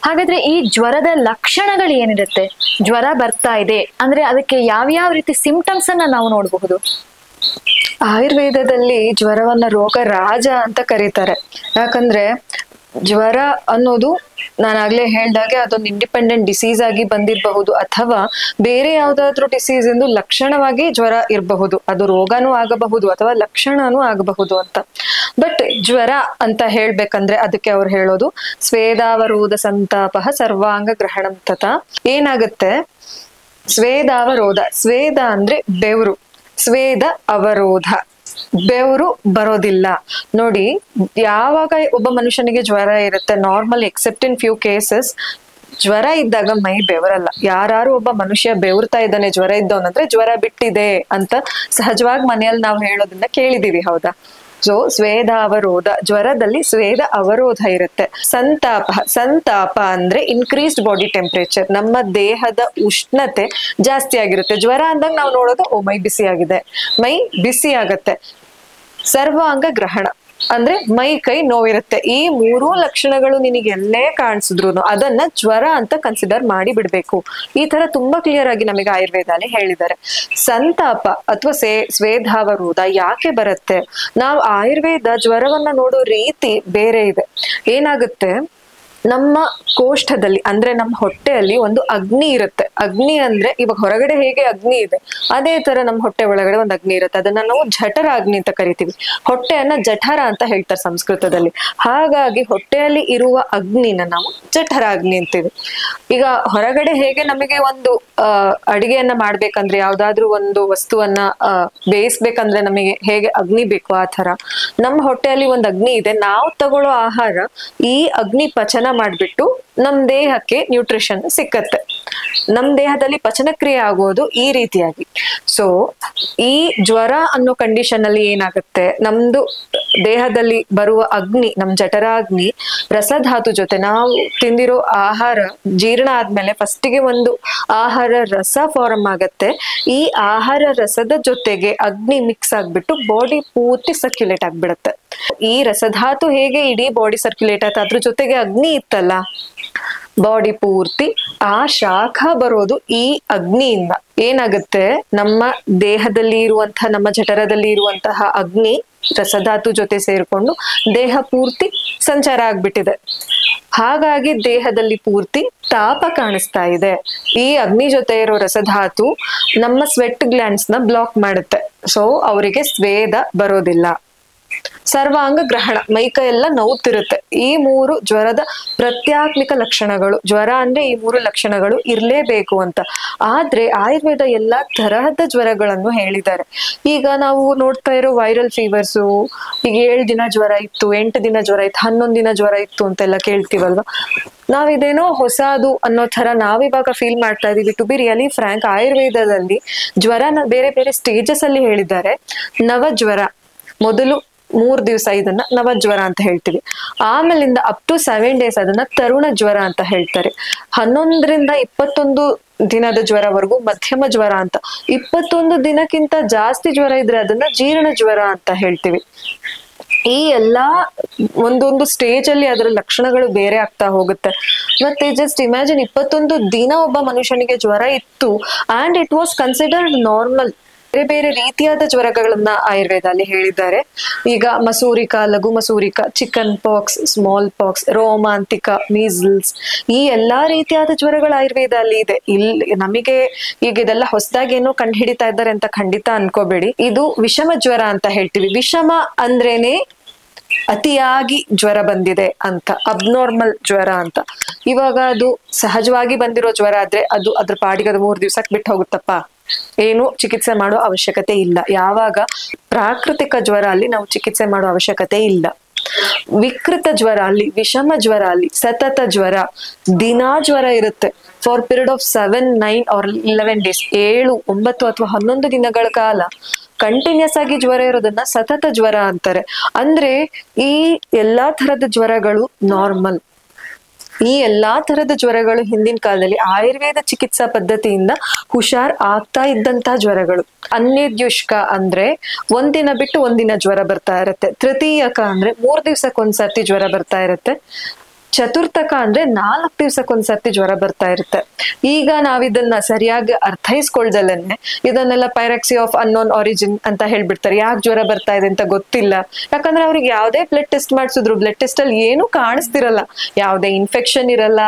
ಹಾಗಾದ್ರೆ ಈ ಜ್ವರದ ಲಕ್ಷಣಗಳು ಏನಿರುತ್ತೆ? ಜ್ವರ ಬರ್ತಾ ಇದೆ ಅಂದ್ರೆ ಅದಕ್ಕೆ ಯಾವ್ಯಾವ ರೀತಿ ಸಿಂಪ್ಟಮ್ಸ್ ಅನ್ನ ನಾವು ನೋಡಬಹುದು? ಆಯುರ್ವೇದದಲ್ಲಿ ಜ್ವರವನ್ನ ರೋಗ ರಾಜ ಅಂತ ಕರೀತಾರೆ. ಯಾಕಂದ್ರೆ ಜ್ವರ ಅನ್ನೋದು ನಾನಾಗ್ಲೇ ಹೇಳ್ದಾಗೆ ಅದೊಂದು ಇಂಡಿಪೆಂಡೆಂಟ್ ಡಿಸೀಸ್ ಆಗಿ ಬಂದಿರಬಹುದು, ಅಥವಾ ಬೇರೆ ಯಾವ್ದಾದ್ರು ಡಿಸೀಸ್ ಎಂದು ಲಕ್ಷಣವಾಗಿ ಜ್ವರ ಇರಬಹುದು. ಅದು ರೋಗನೂ ಆಗಬಹುದು ಅಥವಾ ಲಕ್ಷಣನೂ ಆಗಬಹುದು ಅಂತ. ಬಟ್ ಜ್ವರ ಅಂತ ಹೇಳ್ಬೇಕಂದ್ರೆ ಅದಕ್ಕೆ ಅವ್ರು ಹೇಳೋದು ಸ್ವೇದಾವರೋಧ ಸಂತಾಪ ಸರ್ವಾಂಗ ಗ್ರಹಣಂ ತಥಾ. ಏನಾಗುತ್ತೆ, ಸ್ವೇದಾವರೋಧ, ಸ್ವೇದ ಅಂದ್ರೆ ಬೆವರು, ಸ್ವೇದ ಅವರೋಧ, ಬೆವರು ಬರೋದಿಲ್ಲ. ನೋಡಿ, ಯಾವಾಗ ಒಬ್ಬ ಮನುಷ್ಯನಿಗೆ ಜ್ವರ ಇರುತ್ತೆ normal, except in few cases, ಜ್ವರ ಇದ್ದಾಗ ಮೈ ಬೆವರಲ್ಲ. ಯಾರು ಒಬ್ಬ ಮನುಷ್ಯ ಬೆವರ್ತಾ ಇದ್ದಾನೆ ಜ್ವರ ಇದ್ದವನಂದ್ರೆ ಜ್ವರ ಬಿಟ್ಟಿದೆ ಅಂತ ಸಹಜವಾಗಿ ಮನೆಯಲ್ಲಿ ನಾವು ಹೇಳೋದನ್ನ ಕೇಳಿದೀವಿ, ಹೌದಾ? ಸೊ ಸ್ವೇದ ಅವರೋಧ, ಜ್ವರದಲ್ಲಿ ಸ್ವೇದ ಅವರೋಧ ಇರುತ್ತೆ. ಸಂತಾಪ, ಸಂತಾಪ ಅಂದ್ರೆ ಇನ್ಕ್ರೀಸ್ಡ್ ಬಾಡಿ ಟೆಂಪರೇಚರ್, ನಮ್ಮ ದೇಹದ ಉಷ್ಣತೆ ಜಾಸ್ತಿ ಆಗಿರುತ್ತೆ. ಜ್ವರ ಅಂದಾಗ ನಾವು ನೋಡೋದು ಓ ಮೈ ಬಿಸಿ ಆಗಿದೆ, ಮೈ ಬಿಸಿ ಆಗತ್ತೆ. ಸರ್ವಾಂಗ ಗ್ರಹಣ ಅಂದ್ರೆ ಮೈ ಕೈ ನೋವಿರುತ್ತೆ. ಈ ಮೂರೂ ಲಕ್ಷಣಗಳು ನಿನಗೆ ಎಲ್ಲೇ ಕಾಣಿಸಿದ್ರು ಅದನ್ನ ಜ್ವರ ಅಂತ ಕನ್ಸಿಡರ್ ಮಾಡಿ ಬಿಡ್ಬೇಕು. ಈ ತರ ತುಂಬಾ ಕ್ಲಿಯರ್ ಆಗಿ ನಮಗೆ ಆಯುರ್ವೇದದಲ್ಲಿ ಹೇಳಿದ್ದಾರೆ. ಸಂತಾಪ ಅಥವಾ ಸ್ವೇದಾವರೋಧ ಯಾಕೆ ಬರುತ್ತೆ? ನಾವು ಆಯುರ್ವೇದ ಜ್ವರವನ್ನ ನೋಡೋ ರೀತಿ ಬೇರೆ ಇದೆ. ಏನಾಗುತ್ತೆ, ನಮ್ಮ ಕೋಷ್ಠದಲ್ಲಿ ಅಂದ್ರೆ ನಮ್ಮ ಹೊಟ್ಟೆಯಲ್ಲಿ ಒಂದು ಅಗ್ನಿ ಇರುತ್ತೆ. ಅಗ್ನಿ ಅಂದ್ರೆ ಇವಾಗ ಹೊರಗಡೆ ಹೇಗೆ ಅಗ್ನಿ ಇದೆ ಅದೇ ತರ ನಮ್ಮ ಹೊಟ್ಟೆ ಒಳಗಡೆ ಒಂದು ಅಗ್ನಿ ಇರುತ್ತೆ. ಅದನ್ನ ನಾವು ಜಠರ ಅಗ್ನಿ ಅಂತ ಕರಿತೀವಿ. ಹೊಟ್ಟೆಯನ್ನ ಜಠರ ಅಂತ ಹೇಳ್ತಾರೆ ಸಂಸ್ಕೃತದಲ್ಲಿ. ಹಾಗಾಗಿ ಹೊಟ್ಟೆಯಲ್ಲಿ ಇರುವ ಅಗ್ನಿನ ನಾವು ಜಠರ ಅಗ್ನಿ ಅಂತೀವಿ. ಈಗ ಹೊರಗಡೆ ಹೇಗೆ ನಮಗೆ ಒಂದು ಅಡಿಗೆಯನ್ನ ಮಾಡ್ಬೇಕಂದ್ರೆ, ಯಾವ್ದಾದ್ರು ಒಂದು ವಸ್ತುವನ್ನ ಬೇಯಿಸ್ಬೇಕಂದ್ರೆ ನಮಗೆ ಹೇಗೆ ಅಗ್ನಿ ಬೇಕು, ಆ ತರ ನಮ್ಮ ಹೊಟ್ಟೆಯಲ್ಲಿ ಒಂದು ಅಗ್ನಿ ಇದೆ. ನಾವು ತಗೊಳ್ಳೋ ಆಹಾರ ಈ ಅಗ್ನಿ ಪಚನ ಮಾಡ್ಬಿಟ್ಟು ನಮ್ ದೇಹಕ್ಕೆ ನ್ಯೂಟ್ರಿಷನ್ ಸಿಕ್ಕತ್ತೆ. ನಮ್ ದೇಹದಲ್ಲಿ ಪಚನ ಕ್ರಿಯೆ ಆಗೋದು ಈ ರೀತಿಯಾಗಿ. ಸೊ ಈ ಜ್ವರ ಅನ್ನೋ ಕಂಡೀಷನ್ ಅಲ್ಲಿ ಏನಾಗುತ್ತೆ, ನಮ್ದು ದೇಹದಲ್ಲಿ ಬರುವ ಅಗ್ನಿ, ನಮ್ ಜಠರಾಗ್ನಿ ರಸಧಾತು ಜೊತೆ ನಾವು ತಿಂದಿರೋ ಆಹಾರ ಜೀರ್ಣ ಆದ್ಮೇಲೆ ಫಸ್ಟಿಗೆ ಒಂದು ಆಹಾರ ರಸ ಫಾರ್ಮ್ ಆಗತ್ತೆ. ಈ ಆಹಾರ ರಸದ ಜೊತೆಗೆ ಅಗ್ನಿ ಮಿಕ್ಸ್ ಆಗ್ಬಿಟ್ಟು ಬಾಡಿ ಪೂರ್ತಿ ಸರ್ಕ್ಯುಲೇಟ್ ಆಗ್ಬಿಡತ್ತೆ. ಈ ರಸಧಾತು ಹೇಗೆ ಇಡೀ ಬಾಡಿ ಸರ್ಕ್ಯುಲೇಟ್ ಆಯ್ತು, ಅದ್ರ ಜೊತೆಗೆ ಅಗ್ನಿ ಇತ್ತಲ್ಲ ಬಾಡಿ ಪೂರ್ತಿ, ಆ ಶಾಖ ಬರೋದು ಈ ಅಗ್ನಿಯಿಂದ. ಏನಾಗುತ್ತೆ, ನಮ್ಮ ದೇಹದಲ್ಲಿ ಇರುವಂತಹ, ನಮ್ಮ ಜಠರದಲ್ಲಿ ಇರುವಂತಹ ಅಗ್ನಿ ರಸಧಾತು ಜೊತೆ ಸೇರ್ಕೊಂಡು ದೇಹ ಪೂರ್ತಿ ಸಂಚಾರ ಆಗ್ಬಿಟ್ಟಿದೆ. ಹಾಗಾಗಿ ದೇಹದಲ್ಲಿ ಪೂರ್ತಿ ತಾಪ ಕಾಣಿಸ್ತಾ ಇದೆ. ಈ ಅಗ್ನಿ ಜೊತೆ ಇರೋ ರಸಧಾತು ನಮ್ಮ ಸ್ವೆಟ್ ಗ್ಲ್ಯಾಂಡ್ಸ್ ನ ಬ್ಲಾಕ್ ಮಾಡುತ್ತೆ. ಸೊ ಅವರಿಗೆ ಸ್ವೇದ ಬರೋದಿಲ್ಲ. ಸರ್ವಾಂಗ ಗ್ರಹಣ, ಮೈಕೈ ಎಲ್ಲ ನೋವುತ್ತಿರುತ್ತೆ. ಈ ಮೂರು ಜ್ವರದ ಪ್ರತ್ಯಾತ್ಮಿಕ ಲಕ್ಷಣಗಳು. ಜ್ವರ ಅಂದ್ರೆ ಈ ಮೂರು ಲಕ್ಷಣಗಳು ಇರ್ಲೇಬೇಕು ಅಂತ. ಆದ್ರೆ ಆಯುರ್ವೇದ ಎಲ್ಲಾ ತರಹದ ಜ್ವರಗಳನ್ನು ಹೇಳಿದ್ದಾರೆ. ಈಗ ನಾವು ನೋಡ್ತಾ ಇರೋ ವೈರಲ್ ಫೀವರ್ಸು, ಈಗ 7 ದಿನ ಜ್ವರ ಇತ್ತು, 8 ದಿನ ಜ್ವರ ಇತ್ತು, 11 ದಿನ ಜ್ವರ ಇತ್ತು ಅಂತೆಲ್ಲ ಕೇಳ್ತೀವಲ್ವಾ. ನಾವಿದೇನೋ ಹೊಸದು ಅನ್ನೋ ತರ ನಾವಿವಾಗ ಫೀಲ್ ಮಾಡ್ತಾ ಇದೀವಿ. ಟು ಬಿ ರಿಯಲಿ ಫ್ರಾಂಕ್, ಆಯುರ್ವೇದದಲ್ಲಿ ಜ್ವರನ ಬೇರೆ ಬೇರೆ ಸ್ಟೇಜಸ್ ಅಲ್ಲಿ ಹೇಳಿದ್ದಾರೆ. ನವಜ್ವರ ಮೊದಲು 3 ದಿವಸ ಇದನ್ನ ನವಜ್ವರ ಅಂತ ಹೇಳ್ತೀವಿ. ಆಮೇಲಿಂದ ಅಪ್ ಟು 7 days ಅದನ್ನ ತರುಣ ಜ್ವರ ಅಂತ ಹೇಳ್ತಾರೆ. 11ರಿಂದ 21 ದಿನದ ಜ್ವರವರೆಗೂ ಮಧ್ಯಮ ಜ್ವರ ಅಂತ. 21 ದಿನಕ್ಕಿಂತ ಜಾಸ್ತಿ ಜ್ವರ ಇದ್ರೆ ಅದನ್ನ ಜೀರ್ಣ ಜ್ವರ ಅಂತ ಹೇಳ್ತೀವಿ. ಈ ಎಲ್ಲಾ ಒಂದೊಂದು ಸ್ಟೇಜ್ ಅಲ್ಲಿ ಅದರ ಲಕ್ಷಣಗಳು ಬೇರೆ ಆಗ್ತಾ ಹೋಗುತ್ತೆ. ಮತ್ತೆ ಜಸ್ಟ್ ಇಮ್ಯಾಜಿನ್, 21 ದಿನ ಒಬ್ಬ ಮನುಷ್ಯನಿಗೆ ಜ್ವರ ಇತ್ತು and it was considered normal. ಬೇರೆ ಬೇರೆ ರೀತಿಯಾದ ಜ್ವರಗಳನ್ನ ಆಯುರ್ವೇದಲ್ಲಿ ಹೇಳಿದ್ದಾರೆ. ಈಗ ಮಸೂರಿಕ, ಲಘು ಮಸೂರಿಕ, ಚಿಕನ್ ಪಾಕ್ಸ್, ಸ್ಮಾಲ್ ಪಾಕ್ಸ್, ರೋಮಾಂತಿಕ, ಮೀಸಲ್ಸ್, ಈ ಎಲ್ಲಾ ರೀತಿಯಾದ ಜ್ವರಗಳು ಆಯುರ್ವೇದಲ್ಲಿ ಇದೆ. ಇಲ್ಲಿ ನಮಗೆ ಈಗ ಇದೆಲ್ಲ ಹೊಸದಾಗಿ ಏನೋ ಕಂಡು ಹಿಡಿತಾ ಇದ್ದಾರೆ ಅಂತ ಖಂಡಿತ ಅನ್ಕೋಬೇಡಿ. ಇದು ವಿಷಮ ಜ್ವರ ಅಂತ ಹೇಳ್ತೀವಿ. ವಿಷಮ ಅಂದ್ರೇನೆ ಅತಿಯಾಗಿ ಜ್ವರ ಬಂದಿದೆ ಅಂತ, ಅಬ್ನಾರ್ಮಲ್ ಜ್ವರ ಅಂತ. ಇವಾಗ ಅದು ಸಹಜವಾಗಿ ಬಂದಿರೋ ಜ್ವರ ಆದ್ರೆ ಅದು ಅದ್ರ ಪಾಡಿಗೆ ಅದು 3 ದಿವಸಕ್ಕೆ ಬಿಟ್ಟು ಹೋಗುತ್ತಪ್ಪ, ಏನು ಚಿಕಿತ್ಸೆ ಮಾಡೋ ಅವಶ್ಯಕತೆ ಇಲ್ಲ. ಯಾವಾಗ ಪ್ರಾಕೃತಿಕ ಜ್ವರ ಅಲ್ಲಿ ನಾವು ಚಿಕಿತ್ಸೆ ಮಾಡೋ ಅವಶ್ಯಕತೆ ಇಲ್ಲ. ವಿಕೃತ ಜ್ವರ ಅಲ್ಲಿ, ವಿಷಮ ಜ್ವರ ಅಲ್ಲಿ, ಸತತ ಜ್ವರ, ದಿನಾ ಜ್ವರ ಇರುತ್ತೆ for period of 7, 9 or 11 days, 7, 9 ಅಥವಾ 11 ದಿನಗಳ ಕಾಲ ಕಂಟಿನ್ಯೂಸ್ ಆಗಿ ಜ್ವರ ಇರೋದನ್ನ ಸತತ ಜ್ವರ ಅಂತಾರೆ. ಅಂದ್ರೆ ಈ ಎಲ್ಲಾ ತರದ ಜ್ವರಗಳು ನಾರ್ಮಲ್. ಈ ಎಲ್ಲಾ ತರದ ಜ್ವರಗಳು ಹಿಂದಿನ ಕಾಲದಲ್ಲಿ ಆಯುರ್ವೇದ ಚಿಕಿತ್ಸಾ ಪದ್ಧತಿಯಿಂದ ಹುಷಾರ್ ಆಗ್ತಾ ಇದ್ದಂತಹ ಜ್ವರಗಳು. ಅನ್ಯದ್ಯುಷ್ಕ ಅಂದ್ರೆ 1 ದಿನ ಬಿಟ್ಟು 1 ದಿನ ಜ್ವರ ಬರ್ತಾ ಇರುತ್ತೆ. ತೃತೀಯಕ ಅಂದ್ರೆ 3 ದಿವಸಕ್ಕೊಂದ್ಸರ್ತಿ ಜ್ವರ ಬರ್ತಾ ಇರುತ್ತೆ. ಚತುರ್ಥಕ ಅಂದ್ರೆ 4 ದಿವ್ಸಕ್ಕೊಂದ್ಸರ್ತಿ ಜ್ವರ ಬರ್ತಾ ಇರುತ್ತೆ. ಈಗ ನಾವಿದನ್ನ ಸರಿಯಾಗಿ ಅರ್ಥೈಸ್ಕೊಳ್ದಲ್ಲೇನೆ ಇದನ್ನೆಲ್ಲ ಪೈರಕ್ಸಿ ಆಫ್ ಅನ್ನೋನ್ ಆರಿಜಿನ್ ಅಂತ ಹೇಳ್ಬಿಡ್ತಾರೆ. ಯಾಕೆ ಜ್ವರ ಬರ್ತಾ ಇದೆ ಅಂತ ಗೊತ್ತಿಲ್ಲ. ಯಾಕಂದ್ರೆ ಅವ್ರಿಗೆ ಯಾವ್ದೇ ಬ್ಲಡ್ ಟೆಸ್ಟ್ ಮಾಡಿಸಿದ್ರು ಬ್ಲಡ್ ಟೆಸ್ಟ್ ಅಲ್ಲಿ ಏನು ಕಾಣಿಸ್ತಿರಲ್ಲ, ಯಾವ್ದೇ ಇನ್ಫೆಕ್ಷನ್ ಇರಲ್ಲ,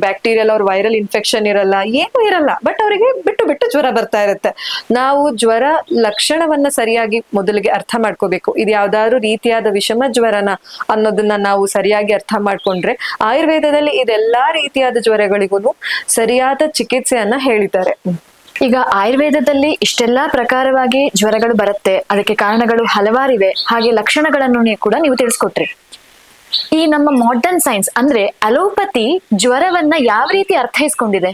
ಬ್ಯಾಕ್ಟೀರಿಯಲ್ ಅವ್ರ ವೈರಲ್ ಇನ್ಫೆಕ್ಷನ್ ಇರಲ್ಲ, ಏನು ಇರಲ್ಲ. ಬಟ್ ಅವರಿಗೆ ಬಿಟ್ಟು ಬಿಟ್ಟು ಜ್ವರ ಬರ್ತಾ ಇರುತ್ತೆ. ನಾವು ಜ್ವರ ಲಕ್ಷಣವನ್ನ ಸರಿಯಾಗಿ ಮೊದಲಿಗೆ ಅರ್ಥ ಮಾಡ್ಕೋಬೇಕು. ಇದು ಯಾವ್ದಾದ್ರು ರೀತಿಯಾದ ವಿಷಮ ಜ್ವರನ ಅನ್ನೋದನ್ನ ನಾವು ಸರಿಯಾಗಿ ಅರ್ಥ ಮಾಡ್ಕೊಂಡ್ರೆ ಆಯುರ್ವೇದದಲ್ಲಿ ಇದೆಲ್ಲಾ ರೀತಿಯಾದ ಜ್ವರಗಳಿಗೂ ಸರಿಯಾದ ಚಿಕಿತ್ಸೆಯನ್ನ ಹೇಳಿದ್ದಾರೆ. ಈಗ ಆಯುರ್ವೇದದಲ್ಲಿ ಇಷ್ಟೆಲ್ಲಾ ಪ್ರಕಾರವಾಗಿ ಜ್ವರಗಳು ಬರುತ್ತೆ, ಅದಕ್ಕೆ ಕಾರಣಗಳು ಹಲವಾರಿವೆ, ಹಾಗೆ ಲಕ್ಷಣಗಳನ್ನು ಕೂಡ ನೀವು ತಿಳಿಸ್ಕೊಟ್ರಿ. ಈ ನಮ್ಮ ಮಾಡರ್ನ್ ಸೈನ್ಸ್ ಅಂದ್ರೆ ಅಲೋಪತಿ ಜ್ವರವನ್ನ ಯಾವ ರೀತಿ ಅರ್ಥೈಸ್ಕೊಂಡಿದೆ?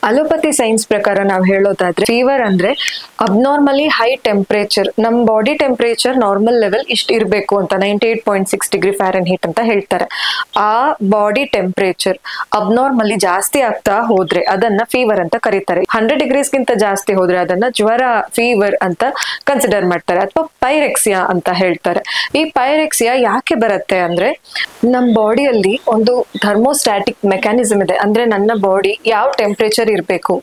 ಅಲೋಪತಿ ಸೈನ್ಸ್ ಪ್ರಕಾರ ನಾವು ಹೇಳೋದಾದ್ರೆ ಫೀವರ್ ಅಂದ್ರೆ ಅಬ್ನಾರ್ಮಲಿ ಹೈ ಟೆಂಪರೇಚರ್, ನಮ್ ಬಾಡಿ ಟೆಂಪರೇಚರ್ ನಾರ್ಮಲ್ ಲೆವೆಲ್ ಇಷ್ಟ ಇರಬೇಕು ಅಂತ 98.6 ಡಿಗ್ರಿ ಫ್ಯಾರನ್ಹೀಟ್ ಅಂತ ಹೇಳ್ತಾರೆ. ಆ ಬಾಡಿ ಟೆಂಪರೇಚರ್ ಅಬ್ನಾರ್ಮಲಿ ಜಾಸ್ತಿ ಆಗ್ತಾ ಹೋದ್ರೆ ಅದನ್ನ ಫೀವರ್ ಅಂತ ಕರೀತಾರೆ. 100 ಡಿಗ್ರೀಸ್ಗಿಂತ ಜಾಸ್ತಿ ಹೋದ್ರೆ ಅದನ್ನ ಜ್ವರ ಫೀವರ್ ಅಂತ ಕನ್ಸಿಡರ್ ಮಾಡ್ತಾರೆ, ಅಥವಾ ಪೈರೆಕ್ಸಿಯಾ ಅಂತ ಹೇಳ್ತಾರೆ. ಈ ಪೈರೆಕ್ಸಿಯಾ ಯಾಕೆ ಬರುತ್ತೆ ಅಂದ್ರೆ ನಮ್ ಬಾಡಿಯಲ್ಲಿ ಒಂದು ಥರ್ಮೋಸ್ಟಾಟಿಕ್ ಮೆಕ್ಯಾನಿಸಮ್ ಇದೆ. ಅಂದ್ರೆ ನನ್ನ ಬಾಡಿ ಯಾವ ಟೆಂಪರೇಚರ್ ಇರಬೇಕು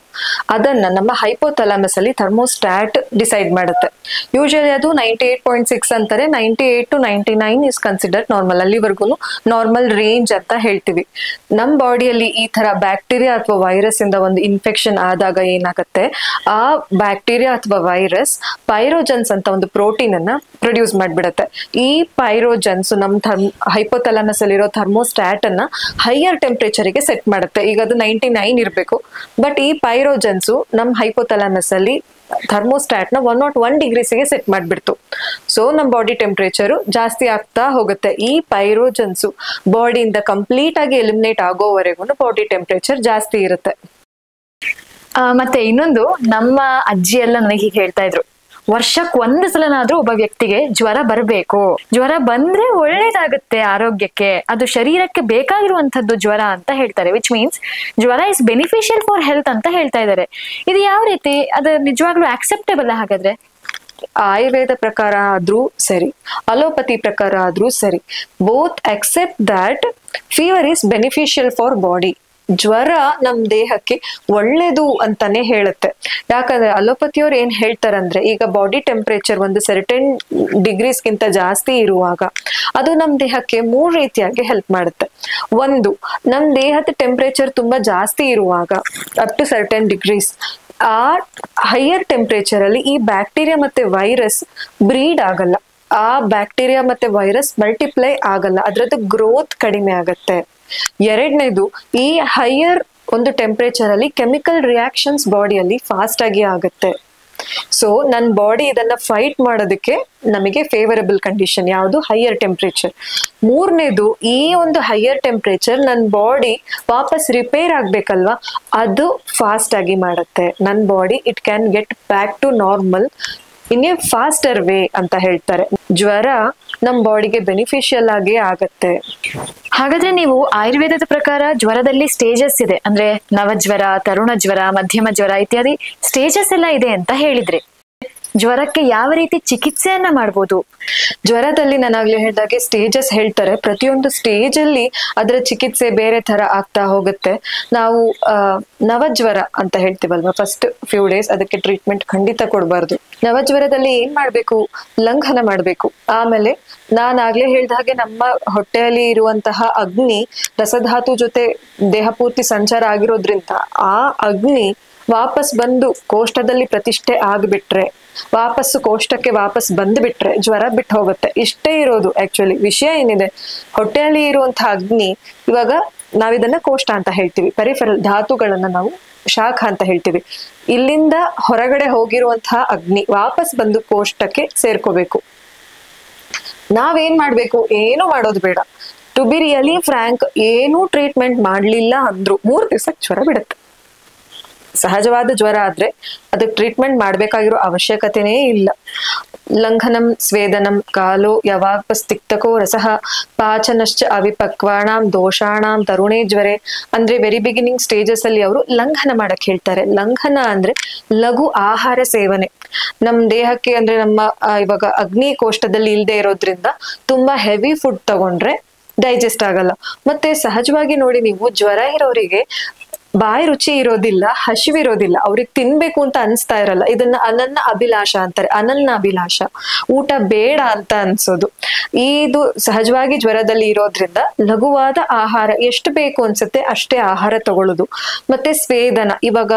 ಅದನ್ನ ನಮ್ಮ ಹೈಪೋಥಾಲಮಸ್ ಅಲ್ಲಿ ಥರ್ಮೋಸ್ಟಾಟ್ ಡಿಸೈಡ್ ಮಾಡುತ್ತೆ. ಯೂಶಲಿ ಅದು 98.6 ಅಂತಾರೆ. 98 to 99 ಇಸ್ ಕನ್ಸಿಡರ್ಡ್ ನಾರ್ಮಲ್. ಅಲ್ಲಿವರೆಗೂ ನಾರ್ಮಲ್ ರೇಂಜ್ ಅಂತ ಹೇಳ್ತೀವಿ. ನಮ್ ಬಾಡಿಯಲ್ಲಿ ಈ ತರ ಬ್ಯಾಕ್ಟೀರಿಯಾ ಅಥವಾ ವೈರಸ್ ಇಂದ ಒಂದು ಇನ್ಫೆಕ್ಷನ್ ಆದಾಗ ಏನಾಗುತ್ತೆ, ಆ ಬ್ಯಾಕ್ಟೀರಿಯಾ ಅಥವಾ ವೈರಸ್ ಪೈರೋಜನ್ಸ್ ಅಂತ ಒಂದು ಪ್ರೋಟೀನ್ ಅನ್ನ ಪ್ರೊಡ್ಯೂಸ್ ಮಾಡ್ಬಿಡುತ್ತೆ. ಈ ಪೈರೋಜನ್ಸ್ ನಮ್ ಹೈಪೋಥಾಲಮಸ್ ಅಲ್ಲಿರೋ ಥರ್ಮೋಸ್ಟಾಟ್ ಅನ್ನ ಹೈಯರ್ ಟೆಂಪರೇಚರ್ ಗೆ ಸೆಟ್ ಮಾಡುತ್ತೆ. ಈಗ ಅದು 99 ಇರಬೇಕು, ಬಟ್ ಈ ಪೈರೋಜನ್ಸ್ ನಮ್ ಹೈಪೋಥಾಲಮಸ್ ಅಲ್ಲಿ ಥರ್ಮೋಸ್ಟಾಟ್ ನ 101 ಡಿಗ್ರೀಸ್ಗೆ ಸೆಟ್ ಮಾಡ್ಬಿಡ್ತು. ಸೊ ನಮ್ ಬಾಡಿ ಟೆಂಪರೇಚರ್ ಜಾಸ್ತಿ ಆಗ್ತಾ ಹೋಗುತ್ತೆ. ಈ ಪೈರೋಜನ್ಸ್ ಬಾಡಿಯಿಂದ ಕಂಪ್ಲೀಟ್ ಆಗಿ ಎಲಿಮಿನೇಟ್ ಆಗೋವರೆಗೂ ಬಾಡಿ ಟೆಂಪರೇಚರ್ ಜಾಸ್ತಿ ಇರುತ್ತೆ. ಮತ್ತೆ ಇನ್ನೊಂದು, ನಮ್ಮ ಅಜ್ಜಿ ಎಲ್ಲ ನನಗೆ ಹೇಳ್ತಾ ಇದ್ರು, ವರ್ಷಕ್ಕೆ ಒಂದು ಸಲನಾದ್ರೂ ಒಬ್ಬ ವ್ಯಕ್ತಿಗೆ ಜ್ವರ ಬರಬೇಕು, ಜ್ವರ ಬಂದ್ರೆ ಒಳ್ಳೇದಾಗುತ್ತೆ ಆರೋಗ್ಯಕ್ಕೆ, ಅದು ಶರೀರಕ್ಕೆ ಬೇಕಾಗಿರುವಂತದ್ದು ಜ್ವರ ಅಂತ ಹೇಳ್ತಾರೆ. ವಿಚ್ ಮೀನ್ಸ್ ಜ್ವರ ಇಸ್ ಬೆನಿಫಿಷಿಯಲ್ ಫಾರ್ ಹೆಲ್ತ್ ಅಂತ ಹೇಳ್ತಾ ಇದ್ದಾರೆ. ಇದು ಯಾವ ರೀತಿ, ಅದು ನಿಜವಾಗ್ಲೂ ಆಕ್ಸೆಪ್ಟೇಬಲ್ ಹಾಗಾದ್ರೆ? ಆಯುರ್ವೇದ ಪ್ರಕಾರ ಆದ್ರೂ ಸರಿ, ಅಲೋಪತಿ ಪ್ರಕಾರ ಆದ್ರೂ ಸರಿ, both accept that fever is beneficial for body. ಜ್ವರ ನಮ್ ದೇಹಕ್ಕೆ ಒಳ್ಳೇದು ಅಂತಾನೆ ಹೇಳುತ್ತೆ. ಯಾಕಂದ್ರೆ ಅಲೋಪತಿಯವ್ರು ಏನ್ ಹೇಳ್ತಾರಂದ್ರೆ, ಈಗ ಬಾಡಿ ಟೆಂಪರೇಚರ್ ಒಂದು ಸರ್ಟೆನ್ ಡಿಗ್ರೀಸ್ಗಿಂತ ಜಾಸ್ತಿ ಇರುವಾಗ ಅದು ನಮ್ ದೇಹಕ್ಕೆ 3 ರೀತಿಯಾಗಿ ಹೆಲ್ಪ್ ಮಾಡುತ್ತೆ. ಒಂದು, ನಮ್ ದೇಹದ ಟೆಂಪರೇಚರ್ ತುಂಬಾ ಜಾಸ್ತಿ ಇರುವಾಗ ಅಪ್ ಟು ಸರ್ಟೆನ್ ಡಿಗ್ರೀಸ್, ಆ ಹೈಯರ್ ಟೆಂಪರೇಚರ್ ಅಲ್ಲಿ ಈ ಬ್ಯಾಕ್ಟೀರಿಯಾ ಮತ್ತೆ ವೈರಸ್ ಬ್ರೀಡ್ ಆಗಲ್ಲ. ಆ ಬ್ಯಾಕ್ಟೀರಿಯಾ ಮತ್ತೆ ವೈರಸ್ ಮಲ್ಟಿಪ್ಲೈ ಆಗಲ್ಲ, ಅದ್ರದ್ದು ಗ್ರೋತ್ ಕಡಿಮೆ ಆಗತ್ತೆ. ಎರಡನೇದು, ಈ ಹೈಯರ್ ಒಂದು ಟೆಂಪರೇಚರ್ ಅಲ್ಲಿ ಕೆಮಿಕಲ್ ರಿಯಾಕ್ಷನ್ಸ್ ಬಾಡಿಯಲ್ಲಿ ಫಾಸ್ಟ್ ಆಗಿ ಆಗುತ್ತೆ. ಸೊ ನನ್ನ ಬಾಡಿ ಇದನ್ನ ಫೈಟ್ ಮಾಡೋದಕ್ಕೆ ನಮಗೆ ಫೇವರಬಲ್ ಕಂಡೀಷನ್ ಯಾವುದು, ಹೈಯರ್ ಟೆಂಪರೇಚರ್. ಮೂರನೇದು, ಈ ಒಂದು ಹೈಯರ್ ಟೆಂಪರೇಚರ್ ನನ್ನ ಬಾಡಿ ವಾಪಸ್ ರಿಪೇರ್ ಆಗ್ಬೇಕಲ್ವಾ, ಅದು ಫಾಸ್ಟ್ ಆಗಿ ಮಾಡುತ್ತೆ. ನನ್ನ body it can get back to normal in a faster way ಅಂತ ಹೇಳ್ತಾರೆ. ಜ್ವರ ನಮ್ ಬಾಡಿಗೆ ಬೆನಿಫಿಷಿಯಲ್ ಆಗಿ ಆಗತ್ತೆ. ಹಾಗಾದ್ರೆ ನೀವು ಆಯುರ್ವೇದದ ಪ್ರಕಾರ ಜ್ವರದಲ್ಲಿ ಸ್ಟೇಜಸ್ ಇದೆ, ಅಂದ್ರೆ ನವಜ್ವರ, ತರುಣ ಜ್ವರ, ಮಧ್ಯಮ ಜ್ವರ ಇತ್ಯಾದಿ ಸ್ಟೇಜಸ್ ಎಲ್ಲ ಇದೆ ಅಂತ ಹೇಳಿದ್ರಿ. ಜ್ವರಕ್ಕೆ ಯಾವ ರೀತಿ ಚಿಕಿತ್ಸೆಯನ್ನ ಮಾಡ್ಬೋದು? ಜ್ವರದಲ್ಲಿ ನಾನಾಗ್ಲೇ ಹೇಳಿದಾಗೆ ಸ್ಟೇಜಸ್ ಹೇಳ್ತಾರೆ. ಪ್ರತಿಯೊಂದು ಸ್ಟೇಜ್ ಅಲ್ಲಿ ಅದರ ಚಿಕಿತ್ಸೆ ಬೇರೆ ತರ ಆಗ್ತಾ ಹೋಗುತ್ತೆ. ನಾವು ನವಜ್ವರ ಅಂತ ಹೇಳ್ತೀವಲ್ವಾ, ಫಸ್ಟ್ ಫ್ಯೂ ಡೇಸ್ ಅದಕ್ಕೆ ಟ್ರೀಟ್ಮೆಂಟ್ ಖಂಡಿತ ಕೊಡಬಾರ್ದು. ನವಜ್ವರದಲ್ಲಿ ಏನ್ ಮಾಡ್ಬೇಕು, ಲಂಘನ ಮಾಡ್ಬೇಕು. ಆಮೇಲೆ ನಾನಾಗ್ಲೇ ಹೇಳ್ದ ಹಾಗೆ ನಮ್ಮ ಹೊಟ್ಟೆಯಲ್ಲಿ ಇರುವಂತಹ ಅಗ್ನಿ ರಸಧಾತು ಜೊತೆ ದೇಹ ಪೂರ್ತಿ ಸಂಚಾರ ಆಗಿರೋದ್ರಿಂದ ಆ ಅಗ್ನಿ ವಾಪಸ್ ಬಂದು ಕೋಷ್ಠದಲ್ಲಿ ಪ್ರತಿಷ್ಠೆ ಆಗ್ಬಿಟ್ರೆ, ವಾಪಸ್ಸು ಕೋಷ್ಟಕ್ಕೆ ವಾಪಸ್ ಬಂದ್ಬಿಟ್ರೆ ಜ್ವರ ಬಿಟ್ಟು ಹೋಗುತ್ತೆ. ಇಷ್ಟೇ ಇರೋದು. ಆಕ್ಚುಲಿ ವಿಷಯ ಏನಿದೆ, ಹೊಟ್ಟೆಯಲ್ಲಿ ಇರುವಂತಹ ಅಗ್ನಿ, ಇವಾಗ ನಾವಿದನ್ನ ಕೋಷ್ಟ ಅಂತ ಹೇಳ್ತೀವಿ, ಪೆರಿಫೆರಲ್ ಧಾತುಗಳನ್ನ ನಾವು ಶಾಖ ಅಂತ ಹೇಳ್ತೀವಿ. ಇಲ್ಲಿಂದ ಹೊರಗಡೆ ಹೋಗಿರುವಂತಹ ಅಗ್ನಿ ವಾಪಸ್ ಬಂದು ಕೋಷ್ಟಕ್ಕೆ ಸೇರ್ಕೋಬೇಕು. ನಾವೇನ್ ಮಾಡ್ಬೇಕು, ಏನು ಮಾಡೋದು ಬೇಡ. ಟು ಬಿ ರಿಯಲಿ ಫ್ರಾಂಕ್, ಏನು ಟ್ರೀಟ್ಮೆಂಟ್ ಮಾಡ್ಲಿಲ್ಲ ಅಂದ್ರು 3 ದಿವಸಕ್ಕೆ ಜ್ವರ ಬಿಡುತ್ತೆ. ಸಹಜವಾದ ಜ್ವರ ಆದ್ರೆ ಅದಕ್ಕೆ ಟ್ರೀಟ್ಮೆಂಟ್ ಮಾಡ್ಬೇಕಾಗಿರೋ ಅವಶ್ಯಕತೆನೇ ಇಲ್ಲ. ಲಂಘನಂ ಸ್ವೇದನಂ ಕಾಲೋ ಯವಾಪಸ್ತಿಕ್ತಕೋ ರಸಃ ಪಾಚನಶ್ಚ ಅವಿಪಕ್ವಾಣಾಂ ದೋಷಾಣಾಂ ತರುಣೇ ಜ್ವರೆ. ಅಂದ್ರೆ ವೆರಿ ಬಿಗಿನಿಂಗ್ ಸ್ಟೇಜಸ್ ಅಲ್ಲಿ ಅವರು ಲಂಘನ ಮಾಡಕ್ ಹೇಳ್ತಾರೆ. ಲಂಘನ ಅಂದ್ರೆ ಲಘು ಆಹಾರ ಸೇವನೆ. ನಮ್ ದೇಹಕ್ಕೆ ಅಂದ್ರೆ ನಮ್ಮ ಇವಾಗ ಅಗ್ನಿ ಕೋಷ್ಟದಲ್ಲಿ ಇಲ್ದೇ ಇರೋದ್ರಿಂದ ತುಂಬಾ ಹೆವಿ ಫುಡ್ ತಗೊಂಡ್ರೆ ಡೈಜೆಸ್ಟ್ ಆಗಲ್ಲ. ಮತ್ತೆ ಸಹಜವಾಗಿ ನೋಡಿ ನೀವು, ಜ್ವರ ಇರೋರಿಗೆ ಬಾಯಿ ರುಚಿ ಇರೋದಿಲ್ಲ, ಹಸಿವಿರೋದಿಲ್ಲ, ಅವ್ರಿಗೆ ತಿನ್ಬೇಕು ಅಂತ ಅನ್ಸ್ತಾ ಇರಲ್ಲ. ಇದನ್ನ ಅನನ್ನ ಅಭಿಲಾಷ ಅಂತಾರೆ, ಅನನ್ನ ಅಭಿಲಾಷ, ಊಟ ಬೇಡ ಅಂತ ಅನ್ಸೋದು. ಇದು ಸಹಜವಾಗಿ ಜ್ವರದಲ್ಲಿ ಇರೋದ್ರಿಂದ ಲಘುವಾದ ಆಹಾರ ಎಷ್ಟು ಬೇಕು ಅನ್ಸುತ್ತೆ ಅಷ್ಟೇ ಆಹಾರ ತಗೊಳ್ಳೋದು. ಮತ್ತೆ ಸ್ವೇದನ, ಇವಾಗ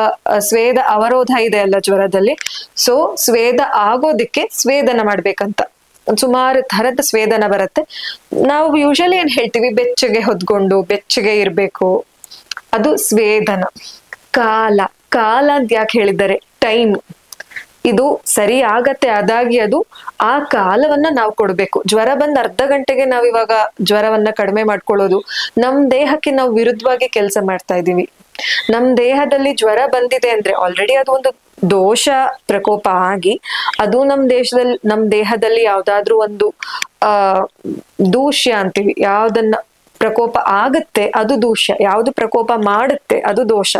ಸ್ವೇದ ಅವರೋಧ ಇದೆ ಅಲ್ಲ ಜ್ವರದಲ್ಲಿ, ಸೊ ಸ್ವೇದ ಆಗೋದಿಕ್ಕೆ ಸ್ವೇದನ ಮಾಡ್ಬೇಕಂತ ಸುಮಾರು ತರದ ಸ್ವೇದನ ಬರುತ್ತೆ. ನಾವು ಯೂಶಲಿ ಏನ್ ಹೇಳ್ತೀವಿ, ಬೆಚ್ಚಗೆ ಹೊದ್ಕೊಂಡು ಬೆಚ್ಚಗೆ ಇರ್ಬೇಕು, ಅದು ಸ್ವೇದನ. ಕಾಲ, ಕಾಲ ಅಂತ ಯಾಕೆ ಹೇಳಿದ್ದಾರೆ, ಟೈಮ್, ಇದು ಸರಿ ಆಗತ್ತೆ ಅದಾಗಿ ಅದು ಆ ಕಾಲವನ್ನ ನಾವು ಕೊಡ್ಬೇಕು. ಜ್ವರ ಬಂದ್ ಅರ್ಧ ಗಂಟೆಗೆ ನಾವ್ ಇವಾಗ ಜ್ವರವನ್ನ ಕಡಿಮೆ ಮಾಡ್ಕೊಳ್ಳೋದು, ನಮ್ ದೇಹಕ್ಕೆ ನಾವು ವಿರುದ್ಧವಾಗಿ ಕೆಲಸ ಮಾಡ್ತಾ ಇದೀವಿ. ನಮ್ ದೇಹದಲ್ಲಿ ಜ್ವರ ಬಂದಿದೆ ಅಂದ್ರೆ ಆಲ್ರೆಡಿ ಅದು ಒಂದು ದೋಷ ಪ್ರಕೋಪ ಆಗಿ, ಅದು ನಮ್ ದೇಹದಲ್ಲಿ ಯಾವ್ದಾದ್ರು ಒಂದು ದೂಷ್ಯ ಅಂತೀವಿ, ಯಾವ್ದನ್ನ ಪ್ರಕೋಪ ಆಗತ್ತೆ ಅದು ದೂಷ್ಯ, ಯಾವ್ದು ಪ್ರಕೋಪ ಮಾಡುತ್ತೆ ಅದು ದೋಷ.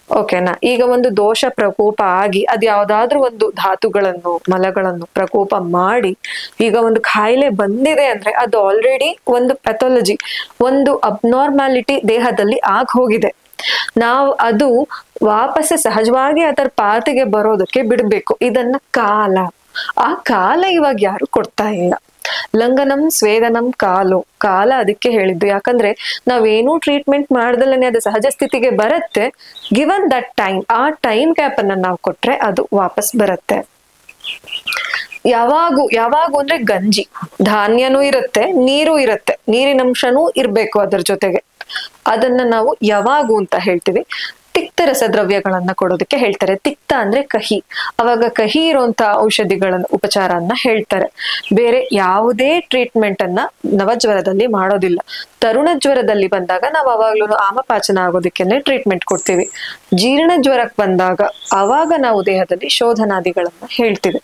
ಓಕೆನಾ? ಈಗ ಒಂದು ದೋಷ ಪ್ರಕೋಪ ಆಗಿ ಅದು ಯಾವ್ದಾದ್ರು ಒಂದು ಧಾತುಗಳನ್ನು ಮಲಗಳನ್ನು ಪ್ರಕೋಪ ಮಾಡಿ ಈಗ ಒಂದು ಕಾಯಿಲೆ ಬಂದಿದೆ ಅಂದ್ರೆ ಅದು ಆಲ್ರೆಡಿ ಒಂದು ಪ್ಯಾಥಾಲಜಿ, ಒಂದು ಅಬ್ನಾರ್ಮಾಲಿಟಿ ದೇಹದಲ್ಲಿ ಆಗ್ ಹೋಗಿದೆ. ನಾವು ಅದು ವಾಪಸ್ ಸಹಜವಾಗಿ ಅದರ ಪಾತಿಗೆ ಬರೋದಕ್ಕೆ ಬಿಡ್ಬೇಕು. ಇದನ್ನ ಕಾಲ, ಆ ಕಾಲ ಇವಾಗ ಯಾರು ಕೊಡ್ತಾ ಇಲ್ಲ. ಲಂಘನಂ ಸ್ವೇದನಂ ಕಾಲೋ, ಕಾಲ ಅದಕ್ಕೆ ಹೇಳಿದ್ದು. ಯಾಕಂದ್ರೆ ನಾವೇನೂ ಟ್ರೀಟ್ಮೆಂಟ್ ಮಾಡ್ದಲ್ಲೇ ಅದು ಸಹಜ ಸ್ಥಿತಿಗೆ ಬರುತ್ತೆ. ಗಿವನ್ ದಟ್ ಟೈಮ್, ಆ ಟೈಮ್ ಗ್ಯಾಪ್ ಅನ್ನ ನಾವು ಕೊಟ್ರೆ ಅದು ವಾಪಸ್ ಬರುತ್ತೆ. ಯಾವಾಗೂ ಅಂದ್ರೆ ಗಂಜಿ, ಧಾನ್ಯನೂ ಇರುತ್ತೆ, ನೀರು ಇರುತ್ತೆ, ನೀರಿನ ಅಂಶನೂ ಇರ್ಬೇಕು ಅದರ ಜೊತೆಗೆ. ಅದನ್ನ ನಾವು ಯಾವಾಗೂ ಅಂತ ಹೇಳ್ತೀವಿ. ತಿಕ್ತ ರಸದ್ರವ್ಯಗಳನ್ನ ಕೊಡೋದಕ್ಕೆ ಹೇಳ್ತಾರೆ. ತಿಕ್ತ ಅಂದ್ರೆ ಕಹಿ, ಅವಾಗ ಕಹಿ ಇರುವಂತ ಔಷಧಿಗಳನ್ನ ಉಪಚಾರನ್ನ ಹೇಳ್ತಾರೆ. ಬೇರೆ ಯಾವುದೇ ಟ್ರೀಟ್ಮೆಂಟ್ ಅನ್ನ ನವಜ್ವರದಲ್ಲಿ ಮಾಡೋದಿಲ್ಲ. ತರುಣ ಜ್ವರದಲ್ಲಿ ಬಂದಾಗ ನಾವು ಅವಾಗ್ಲೂ ಆಮಪಾಚನ ಆಗೋದಕ್ಕೇನೆ ಟ್ರೀಟ್ಮೆಂಟ್ ಕೊಡ್ತೀವಿ. ಜೀರ್ಣ ಜ್ವರಕ್ಕೆ ಬಂದಾಗ ಅವಾಗ ನಾವು ದೇಹದಲ್ಲಿ ಶೋಧನಾದಿಗಳನ್ನ ಹೇಳ್ತೀವಿ.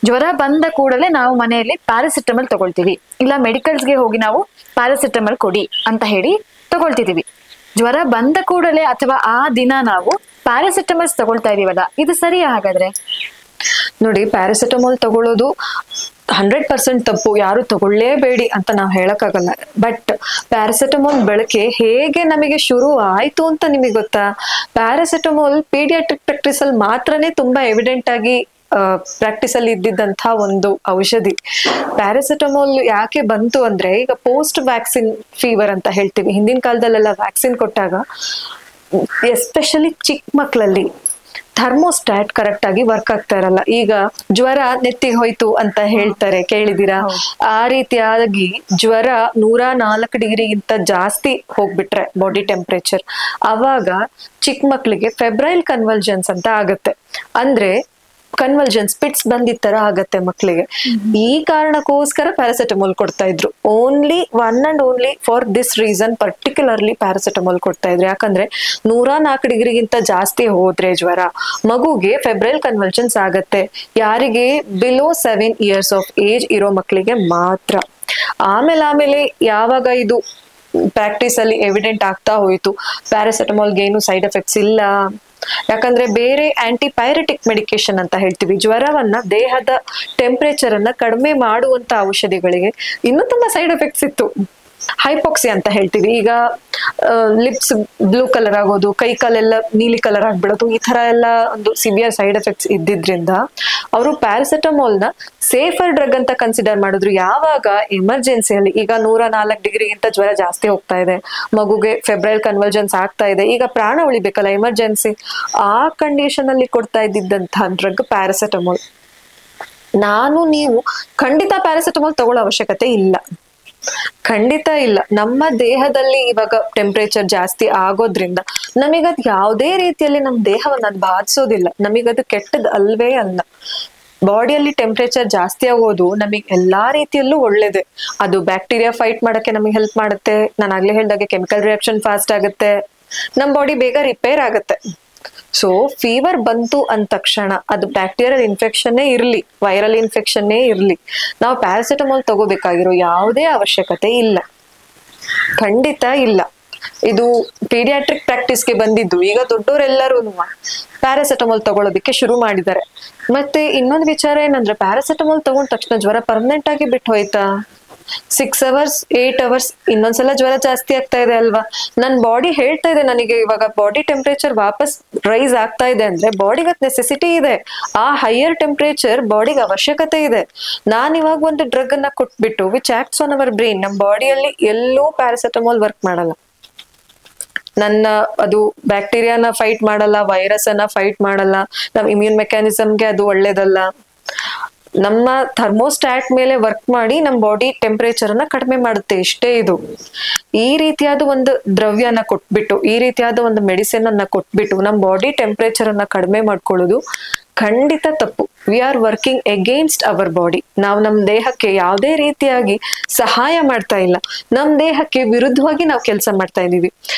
ಜ್ವರ ಬಂದ ಕೂಡಲೇ ನಾವು ಮನೆಯಲ್ಲಿ ಪ್ಯಾರಾಸಿಟಮಲ್ ತಗೊಳ್ತೀವಿ, ಇಲ್ಲ ಮೆಡಿಕಲ್ಸ್ಗೆ ಹೋಗಿ ನಾವು ಪ್ಯಾರಾಸಿಟಮಲ್ ಕೊಡಿ ಅಂತ ಹೇಳಿ ತಗೊಳ್ತಿದೀವಿ. ಜ್ವರ ಬಂದ ಕೂಡಲೇ ಅಥವಾ ಆ ದಿನ ನಾವು ಪ್ಯಾರಾಸಿಟಮಲ್ಸ್ ತಗೊಳ್ತಾ ಇದೀವಲ್ಲ, ಇದು ಸರಿ ಹಾಗಾದ್ರೆ? ನೋಡಿ, ಪ್ಯಾರಾಸಿಟಮಾಲ್ ತಗೊಳ್ಳೋದು 100% ತಪ್ಪು, ಯಾರು ತಗೊಳ್ಳೇಬೇಡಿ ಅಂತ ನಾವು ಹೇಳಕ್ಕಾಗಲ್ಲ. ಬಟ್ ಪ್ಯಾರಾಸಿಟಮಾಲ್ ಬಳಕೆ ಹೇಗೆ ನಮಗೆ ಶುರು ಆಯ್ತು ಅಂತ ನಿಮಗೆ ಗೊತ್ತಾ? ಪ್ಯಾರಾಸಿಟಮಾಲ್ ಪೀಡಿಯಾಟ್ರಿಕ್ ಪ್ರಾಕ್ಟೀಸ್ ಅಲ್ಲಿ ಮಾತ್ರನೇ ತುಂಬಾ ಎವಿಡೆಂಟ್ ಆಗಿ ಪ್ರಾಕ್ಟೀಸ್ ಅಲ್ಲಿ ಇದ್ದಿದ್ದಂತ ಒಂದು ಔಷಧಿ. ಪ್ಯಾರಾಸಿಟಮಾಲ್ ಯಾಕೆ ಬಂತು ಅಂದ್ರೆ, ಈಗ ಪೋಸ್ಟ್ ವ್ಯಾಕ್ಸಿನ್ ಫೀವರ್ ಅಂತ ಹೇಳ್ತೀವಿ, ಹಿಂದಿನ ಕಾಲದಲ್ಲೆಲ್ಲ ವ್ಯಾಕ್ಸಿನ್ ಕೊಟ್ಟಾಗ ಎಸ್ಪೆಷಲಿ ಚಿಕ್ಕ ಮಕ್ಕಳಲ್ಲಿ ಥರ್ಮೋಸ್ಟಾಟ್ ಕರೆಕ್ಟ್ ಆಗಿ ವರ್ಕ್ ಆಗ್ತಾ ಇರಲ್ಲ. ಈಗ ಜ್ವರ ನೆತ್ತಿಗೆ ಹೋಯ್ತು ಅಂತ ಹೇಳ್ತಾರೆ, ಕೇಳಿದೀರಾ? ಆ ರೀತಿಯಾಗಿ ಜ್ವರ 104 ಡಿಗ್ರಿಗಿಂತ ಜಾಸ್ತಿ ಹೋಗ್ಬಿಟ್ರೆ ಬಾಡಿ ಟೆಂಪರೇಚರ್, ಅವಾಗ ಚಿಕ್ಕ ಮಕ್ಳಿಗೆ ಫೆಬ್ರೈಲ್ ಕನ್ವಲ್ಜನ್ಸ್ ಅಂತ ಆಗತ್ತೆ. ಅಂದ್ರೆ ಕನ್ವಲ್ಜನ್ಸ್, ಪಿಟ್ಸ್ ಬಂದಿದ್ ತರ ಆಗತ್ತೆ ಮಕ್ಳಿಗೆ. ಈ ಕಾರಣಕ್ಕೋಸ್ಕರ ಪ್ಯಾರಾಸಿಟಮಾಲ್ ಕೊಡ್ತಾ ಇದ್ರು. Only one and only for this reason particularly paracetamol ಕೊಡ್ತಾ ಇದ್ರು. ಯಾಕಂದ್ರೆ 104 ಡಿಗ್ರಿಗಿಂತ ಜಾಸ್ತಿ ಹೋದ್ರೆ ಜ್ವರ ಮಗುಗೆ ಫೆಬ್ರೈಲ್ ಕನ್ವಲ್ಜನ್ಸ್ ಆಗತ್ತೆ. ಯಾರಿಗೆ ಬಿಲೋ 7 years ಆಫ್ ಏಜ್ ಇರೋ ಮಕ್ಕಳಿಗೆ ಮಾತ್ರ. ಆಮೇಲೆ ಯಾವಾಗ ಇದು ಪ್ರಾಕ್ಟೀಸ್ ಅಲ್ಲಿ ಎವಿಡೆಂಟ್ ಆಗ್ತಾ ಹೋಯ್ತು ಪ್ಯಾರಾಸಿಟಮಾಲ್ಗೆ ಏನು ಸೈಡ್ ಎಫೆಕ್ಟ್ಸ್ ಇಲ್ಲ, ಯಾಕಂದ್ರೆ ಬೇರೆ ಆಂಟಿಪೈರೆಟಿಕ್ ಮೆಡಿಕೇಶನ್ ಅಂತ ಹೇಳ್ತೀವಿ, ಜ್ವರವನ್ನ ದೇಹದ ಟೆಂಪರೇಚರ್ ಅನ್ನ ಕಡಿಮೆ ಮಾಡುವಂತ ಔಷಧಿಗಳಿಗೆ ಇನ್ನೂ ತುಂಬಾ ಸೈಡ್ ಎಫೆಕ್ಟ್ಸ್ ಇತ್ತು. ಹೈಪಾಕ್ಸಿ ಅಂತ ಹೇಳ್ತೀವಿ, ಈಗ ಲಿಪ್ಸ್ ಬ್ಲೂ ಕಲರ್ ಆಗೋದು, ಕೈ ಕಾಲೆಲ್ಲ ನೀಲಿ ಕಲರ್ ಆಗ್ಬಿಡೋದು, ಈ ತರ ಎಲ್ಲ ಒಂದು ಸಿವಿಯರ್ ಸೈಡ್ ಎಫೆಕ್ಟ್ಸ್ ಇದ್ದಿದ್ರಿಂದ ಅವರು ಪ್ಯಾರಾಸಿಟಮಾಲ್ ನ ಸೇಫರ್ ಡ್ರಗ್ ಅಂತ ಕನ್ಸಿಡರ್ ಮಾಡಿದ್ರು. ಯಾವಾಗ ಎಮರ್ಜೆನ್ಸಿಯಲ್ಲಿ, ಈಗ 104 ಡಿಗ್ರಿಗಿಂತ ಜ್ವರ ಜಾಸ್ತಿ ಹೋಗ್ತಾ ಇದೆ, ಮಗುಗೆ ಫೆಬ್ರೈಲ್ ಕನ್ವಲ್ಜನ್ಸ್ ಆಗ್ತಾ ಇದೆ, ಈಗ ಪ್ರಾಣ ಉಳಿಬೇಕಲ್ಲ ಎಮರ್ಜೆನ್ಸಿ, ಆ ಕಂಡೀಷನ್ ಅಲ್ಲಿ ಕೊಡ್ತಾ ಇದ್ದಿದ್ದಂತಹ ಡ್ರಗ್ ಪ್ಯಾರಾಸಿಟಮಾಲ್. ನೀವು ಖಂಡಿತ ಪ್ಯಾರಾಸಿಟಮಾಲ್ ತಗೊಳ್ಳೋ ಅವಶ್ಯಕತೆ ಇಲ್ಲ, ಖಂಡಿತ ಇಲ್ಲ. ನಮ್ಮ ದೇಹದಲ್ಲಿ ಇವಾಗ ಟೆಂಪರೇಚರ್ ಜಾಸ್ತಿ ಆಗೋದ್ರಿಂದ ನಮಗದ್ ಯಾವುದೇ ರೀತಿಯಲ್ಲಿ ನಮ್ಮ ದೇಹವನ್ನ ಅದು ಬಾಧಿಸೋದಿಲ್ಲ, ನಮಗದು ಕೆಟ್ಟದ್ ಅಲ್ವೇ ಅಲ್ಲ. ಬಾಡಿಯಲ್ಲಿ ಟೆಂಪರೇಚರ್ ಜಾಸ್ತಿ ಆಗೋದು ನಮಗೆ ಎಲ್ಲಾ ರೀತಿಯಲ್ಲೂ ಒಳ್ಳೇದೆ. ಅದು ಬ್ಯಾಕ್ಟೀರಿಯಾ ಫೈಟ್ ಮಾಡಕ್ಕೆ ನಮಗೆ ಹೆಲ್ಪ್ ಮಾಡುತ್ತೆ. ನಾನು ಆಗ್ಲೇ ಹೇಳ್ದಾಗೆ ಕೆಮಿಕಲ್ ರಿಯಾಕ್ಷನ್ ಫಾಸ್ಟ್ ಆಗುತ್ತೆ, ನಮ್ ಬಾಡಿ ಬೇಗ ರಿಪೇರ್ ಆಗುತ್ತೆ. ಸೊ ಫೀವರ್ ಬಂತು ಅಂದ ತಕ್ಷಣ ಅದು ಬ್ಯಾಕ್ಟೀರಿಯಲ್ ಇನ್ಫೆಕ್ಷನ್ನೇ ಇರ್ಲಿ, ವೈರಲ್ ಇನ್ಫೆಕ್ಷನ್ನೇ ಇರ್ಲಿ, ನಾವು ಪ್ಯಾರಾಸಿಟಮಾಲ್ ತಗೋಬೇಕಾಗಿರೋ ಯಾವುದೇ ಅವಶ್ಯಕತೆ ಇಲ್ಲ, ಖಂಡಿತ ಇಲ್ಲ. ಇದು ಪೀಡಿಯಾಟ್ರಿಕ್ ಪ್ರಾಕ್ಟೀಸ್ಗೆ ಬಂದಿದ್ದು. ಈಗ ದೊಡ್ಡವರೆಲ್ಲರೂ ಪ್ಯಾರಾಸಿಟಮಾಲ್ ತಗೊಳ್ಳೋದಕ್ಕೆ ಶುರು ಮಾಡಿದ್ದಾರೆ. ಮತ್ತೆ ಇನ್ನೊಂದು ವಿಚಾರ ಏನಂದ್ರೆ, ಪ್ಯಾರಾಸಿಟಮಾಲ್ ತಗೊಂಡ ತಕ್ಷಣ ಜ್ವರ ಪರ್ಮನೆಂಟ್ ಆಗಿ ಬಿಟ್ಟು ಹೋಯ್ತಾ? 6 hours 8 hours ಇನ್ನೊಂದ್ಸಲ ಜ್ವರ ಜಾಸ್ತಿ ಆಗ್ತಾ ಇದೆ ಅಲ್ವಾ, ನನ್ ಬಾಡಿ ಹೇಳ್ತಾ ಇದೆ ನನಗೆ ಇವಾಗ ಬಾಡಿ ಟೆಂಪರೇಚರ್ ವಾಪಸ್ ರೈಸ್ ಆಗ್ತಾ ಇದೆ ಅಂದ್ರೆ ಬಾಡಿಗೆ ನೆಸೆಸಿಟಿ ಇದೆ, ಆ ಹೈಯರ್ ಟೆಂಪರೇಚರ್ ಬಾಡಿಗೆ ಅವಶ್ಯಕತೆ ಇದೆ. ನಾನ್ ಇವಾಗ ಒಂದು ಡ್ರಗ್ ಅನ್ನ ಕೊಟ್ಬಿಟ್ಟು which acts on hour brain, ನಮ್ಮ ಬಾಡಿಯಲ್ಲಿ ಎಲ್ಲೂ ಪ್ಯಾರಾಸೆಟಮಾಲ್ ವರ್ಕ್ ಮಾಡಲ್ಲ. ನನ್ನ ಅದು ಬ್ಯಾಕ್ಟೀರಿಯಾನ ಫೈಟ್ ಮಾಡಲ್ಲ, ವೈರಸ್ ಅನ್ನ ಫೈಟ್ ಮಾಡಲ್ಲ, ನಮ್ ಇಮ್ಯೂನ್ ಮೆಕ್ಯಾನಿಸಮ್ಗೆ ಅದು ಒಳ್ಳೇದಲ್ಲ. ನಮ್ಮ ಥರ್ಮೋಸ್ಟಾಟ್ ಮೇಲೆ ವರ್ಕ್ ಮಾಡಿ ನಮ್ಮ ಬಾಡಿ ಟೆಂಪರೇಚರ್ ಅನ್ನ ಕಡಿಮೆ ಮಾಡುತ್ತೆ, ಇಷ್ಟೇ ಇದು. ಈ ರೀತಿಯಾದ ಒಂದು ದ್ರವ್ಯನ ಕೊಟ್ಬಿಟ್ಟು, ಈ ರೀತಿಯಾದ ಒಂದು ಮೆಡಿಸಿನ್ ಅನ್ನ ಕೊಟ್ಬಿಟ್ಟು ನಮ್ಮ ಬಾಡಿ ಟೆಂಪರೇಚರ್ ಅನ್ನ ಕಡಿಮೆ ಮಾಡ್ಕೊಳ್ಳೋದು ಖಂಡಿತ ತಪ್ಪು. We are working against our body. ನಾವು ನಮ್ಮ ದೇಹಕ್ಕೆ ಯಾವುದೇ ರೀತಿಯಾಗಿ ಸಹಾಯ ಮಾಡ್ತಾ ಇಲ್ಲ, ನಮ್ಮ ದೇಹಕ್ಕೆ ವಿರುದ್ಧವಾಗಿ ನಾವು ಕೆಲಸ ಮಾಡ್ತಾ ಇದೀವಿ.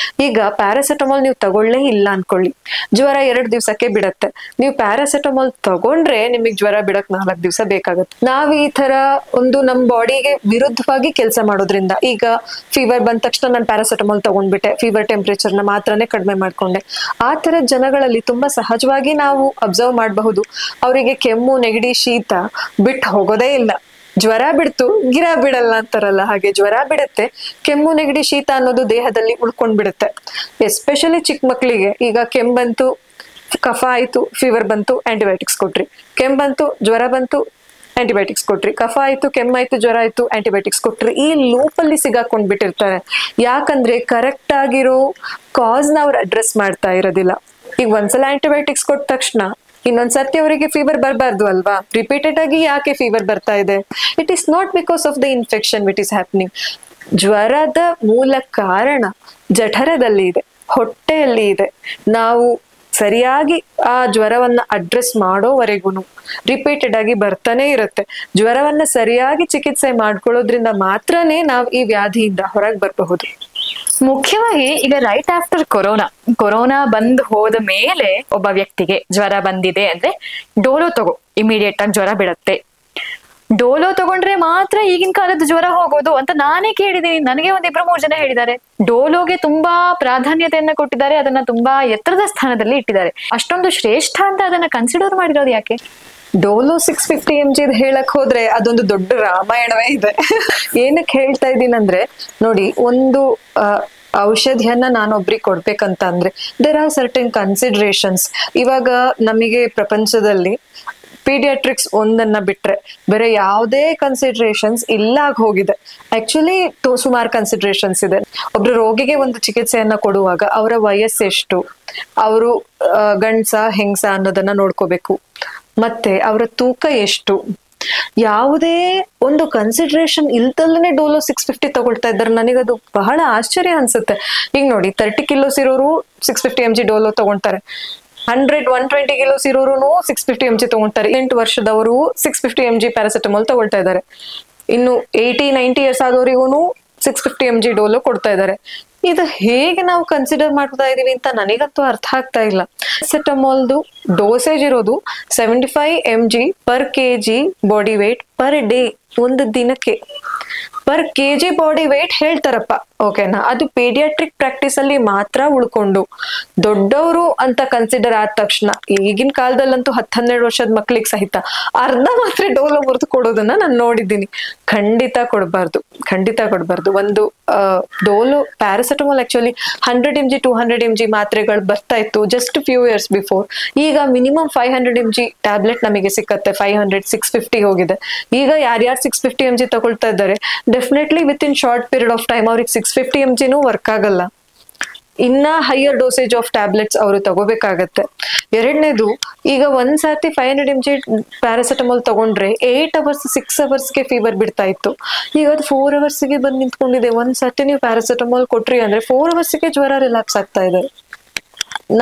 ಈಗ ಪ್ಯಾರಾಸೆಟಮಾಲ್ ನೀವು ತಗೊಳ್ಳೇ ಇಲ್ಲ ಅನ್ಕೊಳ್ಳಿ, ಜ್ವರ 2 ದಿವಸಕ್ಕೆ ಬಿಡತ್ತೆ. ನೀವು ಪ್ಯಾರಾಸೆಟಮಾಲ್ ತಗೊಂಡ್ರೆ ನಿಮಗೆ ಜ್ವರ ಬಿಡಕ್ 4 ದಿವಸ ಬೇಕಾಗುತ್ತೆ. ನಾವು ಈ ತರ ಒಂದು ನಮ್ಮ ಬಾಡಿಗೆ ವಿರುದ್ಧವಾಗಿ ಕೆಲಸ ಮಾಡೋದ್ರಿಂದ, ಈಗ ಫೀವರ್ ಬಂದ ತಕ್ಷಣ ನಾನು ಪ್ಯಾರಾಸೆಟಮಾಲ್ ತಗೊಂಡ್ಬಿಟ್ಟೆ, ಫೀವರ್ ಟೆಂಪರೇಚರ್ನ ಮಾತ್ರನೇ ಕಡಿಮೆ ಮಾಡ್ಕೊಂಡೆ, ಆ ತರ ಜನಗಳಲ್ಲಿ ತುಂಬಾ ಸಹಜವಾಗಿ ನಾವು ಅಬ್ಸರ್ವ್ ಮಾಡಬಹುದು. ಅವರಿಗೆ ಕೆಮ್ಮು ನೆಗಡಿ ಶೀತ ಬಿಟ್ಟು ಹೋಗೋದೇ ಇಲ್ಲ. ಜ್ವರ ಬಿಡ್ತು ಗಿರ ಬಿಡಲ್ಲ ಅಂತಾರಲ್ಲ, ಹಾಗೆ ಜ್ವರ ಬಿಡುತ್ತೆ, ಕೆಮ್ಮು ನೆಗಡಿ ಶೀತ ಅನ್ನೋದು ದೇಹದಲ್ಲಿ ಉಳ್ಕೊಂಡ್ ಬಿಡುತ್ತೆ. ಎಸ್ಪೆಷಲಿ ಚಿಕ್ಕ ಮಕ್ಕಳಿಗೆ ಈಗ ಕೆಮ್ಮು ಬಂತು, ಕಫ ಆಯ್ತು, ಫೀವರ್ ಬಂತು, ಆಂಟಿಬಯೋಟಿಕ್ಸ್ ಕೊಟ್ರಿ, ಕೆಮ್ಮು ಬಂತು, ಜ್ವರ ಬಂತು, ಆಂಟಿಬಯೋಟಿಕ್ಸ್ ಕೊಟ್ರಿ, ಕಫ ಆಯ್ತು, ಕೆಮ್ಮಾಯ್ತು, ಜ್ವರ ಆಯ್ತು, ಆಂಟಿಬಯೋಟಿಕ್ಸ್ ಕೊಟ್ರಿ. ಈ ಲೂಪ್ ಅಲ್ಲಿ ಸಿಗಾಕೊಂಡ್ ಬಿಟ್ಟಿರ್ತಾರೆ. ಯಾಕಂದ್ರೆ ಕರೆಕ್ಟ್ ಆಗಿರೋ ಕಾಸ್ ನ ಅವ್ರು ಅಡ್ರೆಸ್ ಮಾಡ್ತಾ ಇರೋದಿಲ್ಲ. ಈಗ ಒಂದ್ಸಲ ಆಂಟಿಬಯೋಟಿಕ್ಸ್ ಕೊಟ್ಟ ತಕ್ಷಣ ಇನ್ನೊಂದ್ಸರ್ತಿ ಅವರಿಗೆ ಫೀವರ್ ಬರಬಾರ್ದು ಅಲ್ವಾ? ರಿಪೀಟೆಡ್ ಆಗಿ ಯಾಕೆ ಫೀವರ್ ಬರ್ತಾ ಇದೆ? It is not because of the infection which is happening. ಜ್ವರದ ಮೂಲ ಕಾರಣ ಜಠರದಲ್ಲಿ ಇದೆ, ಹೊಟ್ಟೆಯಲ್ಲಿ ಇದೆ. ನಾವು ಸರಿಯಾಗಿ ಆ ಜ್ವರವನ್ನ ಅಡ್ರೆಸ್ ಮಾಡೋವರೆಗೂ ರಿಪೀಟೆಡ್ ಆಗಿ ಬರ್ತಾನೆ ಇರುತ್ತೆ. ಜ್ವರವನ್ನ ಸರಿಯಾಗಿ ಚಿಕಿತ್ಸೆ ಮಾಡ್ಕೊಳ್ಳೋದ್ರಿಂದ ಮಾತ್ರನೇ ನಾವು ಈ ವ್ಯಾಧಿಯಿಂದ ಹೊರಗೆ ಬರಬಹುದು. ಮುಖ್ಯವಾಗಿ ಈಗ ರೈಟ್ ಆಫ್ಟರ್ ಕೊರೋನಾ ಬಂದ್ ಹೋದ ಮೇಲೆ ಒಬ್ಬ ವ್ಯಕ್ತಿಗೆ ಜ್ವರ ಬಂದಿದೆ ಅಂದ್ರೆ ಡೋಲೋ ತಗೋ, ಇಮಿಡಿಯೇಟ್ ಆಗಿ ಜ್ವರ ಬಿಡತ್ತೆ. ಡೋಲೋ ತಗೊಂಡ್ರೆ ಮಾತ್ರ ಈಗಿನ ಕಾಲದ ಜ್ವರ ಹೋಗೋದು ಅಂತ ನಾನೇ ಕೇಳಿದೀನಿ. ನನಗೆ 1-2-3 ಜನ ಹೇಳಿದ್ದಾರೆ. ಡೋಲೋಗೆ ತುಂಬಾ ಪ್ರಾಧಾನ್ಯತೆಯನ್ನ ಕೊಟ್ಟಿದ್ದಾರೆ, ಅದನ್ನ ತುಂಬಾ ಎತ್ತರದ ಸ್ಥಾನದಲ್ಲಿ ಇಟ್ಟಿದ್ದಾರೆ. ಅಷ್ಟೊಂದು ಶ್ರೇಷ್ಠ ಅಂತ ಅದನ್ನ ಕನ್ಸಿಡರ್ ಮಾಡಿರೋದು ಯಾಕೆ? ಡೋಲೋ 650 mg ಹೇಳಕ್ ಹೋದ್ರೆ ಅದೊಂದು ದೊಡ್ಡ ರಾಮಾಯಣವೇ ಇದೆ. ಏನಕ್ಕೆ ಹೇಳ್ತಾ ಇದ್ದೀನಂದ್ರೆ, ನೋಡಿ, ಒಂದು ಔಷಧಿಯನ್ನ ನಾನೊಬ್ರಿಗೆ ಕೊಡ್ಬೇಕಂತ ಅಂದ್ರೆ ದೇರ್ ಆರ್ ಸರ್ಟನ್ ಕನ್ಸಿಡರೇಷನ್ಸ್. ಇವಾಗ ನಮಗೆ ಪ್ರಪಂಚದಲ್ಲಿ ಪೀಡಿಯಾಟ್ರಿಕ್ಸ್ ಒಂದನ್ನ ಬಿಟ್ರೆ ಬೇರೆ ಯಾವುದೇ ಕನ್ಸಿಡರೇಷನ್ಸ್ ಇಲ್ಲ ಹೋಗಿದೆ. ಆಕ್ಚುಲಿ ಸುಮಾರು ಕನ್ಸಿಡರೇಷನ್ಸ್ ಇದೆ. ಒಬ್ರು ರೋಗಿಗೆ ಒಂದು ಚಿಕಿತ್ಸೆಯನ್ನ ಕೊಡುವಾಗ ಅವರ ವಯಸ್ಸೆಷ್ಟು, ಅವರು ಗಂಡ್ಸ ಹೆಂಗ್ಸ ಅನ್ನೋದನ್ನ ನೋಡ್ಕೋಬೇಕು, ಮತ್ತೆ ಅವರ ತೂಕ ಎಷ್ಟು, ಯಾವುದೇ ಒಂದು ಕನ್ಸಿಡರೇಷನ್ ಇಲ್ದಲ್ಲೇ ಡೋಲೋ 650 ತಗೊಳ್ತಾ ಇದ್ದಾರೆ. ನನಗದು ಬಹಳ ಆಶ್ಚರ್ಯ ಅನ್ಸುತ್ತೆ. ಈಗ ನೋಡಿ, 30 kilos ಇರೋರು 650 mg ಡೋಲೋ ತಗೊಂತಾರೆ, 100-120 kilos ಇರೋರು 650 mg ತಗೊಂತಾರೆ, 8 ವರ್ಷದವರು 650 mg ಪ್ಯಾರಾಸೆಟಮಾಲ್ ತಗೊಳ್ತಾ ಇದ್ದಾರೆ, ಇನ್ನು 80-90 years ಆದವರಿಗೂ 650 mg ಡೋಲೋ ಕೊಡ್ತಾ ಇದ್ದಾರೆ. ಇದು ಹೇಗೆ ನಾವು ಕನ್ಸಿಡರ್ ಮಾಡ್ತಾ ಇದೀವಿ ಅಂತ ನನಗಂತೂ ಅರ್ಥ ಆಗ್ತಾ ಇಲ್ಲ. ಪ್ಯಾರಾಸೆಟಮಾಲ್ದು ಡೋಸೇಜ್ ಇರೋದು 75 mg per kg body weight per day, ಒಂದು ದಿನಕ್ಕೆ. ಪರ್ ಕೆಜಿ ಬಾಡಿ ವೇಟ್ ಹೇಳ್ತಾರಪ್ಪ, ಓಕೆನಾ? ಅದು ಪೀಡಿಯಾಟ್ರಿಕ್ ಪ್ರಾಕ್ಟೀಸ್ ಅಲ್ಲಿ ಮಾತ್ರ ಉಳ್ಕೊಂಡು, ದೊಡ್ಡವರು ಅಂತ ಕನ್ಸಿಡರ್ ಆದ ತಕ್ಷಣ ಈಗಿನ ಕಾಲದಲ್ಲಂತೂ 10-12 ವರ್ಷದ ಮಕ್ಳಿಗೆ ಸಹಿತ ಅರ್ಧ ಮಾತ್ರ ಡೋಲೋ ಮುರಿದು ಕೊಡೋದನ್ನ ನಾನು ನೋಡಿದ್ದೀನಿ. ಖಂಡಿತ ಕೊಡಬಾರ್ದು, ಖಂಡಿತ ಕೊಡಬಾರ್ದು. ಒಂದು Dolo paracetamol actually 100 mg 200 mg ಮಾತ್ರೆಗಳು ಬರ್ತಾ ಇತ್ತು ಜಸ್ಟ್ ಫ್ಯೂ ಇಯರ್ಸ್ ಬಿಫೋರ್. ಈಗ ಮಿನಿಮಮ್ 500 mg ಟ್ಯಾಬ್ಲೆಟ್ ನಮಗೆ ಸಿಕ್ಕತ್ತೆ. 500-650 ಹೋಗಿದೆ. ಈಗ ಯಾರ್ಯಾರು 650 mg ತಗೊಳ್ತಾ ಇದ್ದಾರೆ, definitely with in short period of time ಅವ್ರಿಗೆ 650 mg ವರ್ಕ್ ಆಗಲ್ಲ. ಇನ್ನ ಹೈಯರ್ ಡೋಸೇಜ್ ಆಫ್ ಟ್ಯಾಬ್ಲೆಟ್ಸ್ ಅವರು ತಗೋಬೇಕಾಗತ್ತೆ. ಎರಡನೇದು, ಈಗ ಒಂದ್ಸತಿ 500 mg ಪ್ಯಾರಾಸೆಟಮಾಲ್ ತಗೊಂಡ್ರೆ 8 hours 6 hours ಫೀವರ್ ಬಿಡ್ತಾ ಇತ್ತು. ಈಗ ಅದು 4 hours ಬಂದು ನಿಂತ್ಕೊಂಡಿದೆ. ಒಂದ್ಸತಿ ನೀವು ಪ್ಯಾರಾಸೆಟಮಾಲ್ ಕೊಟ್ರಿ ಅಂದ್ರೆ 4 hours ಜ್ವರ ರಿಲ್ಯಾಕ್ಸ್ ಆಗ್ತಾ ಇದೆ.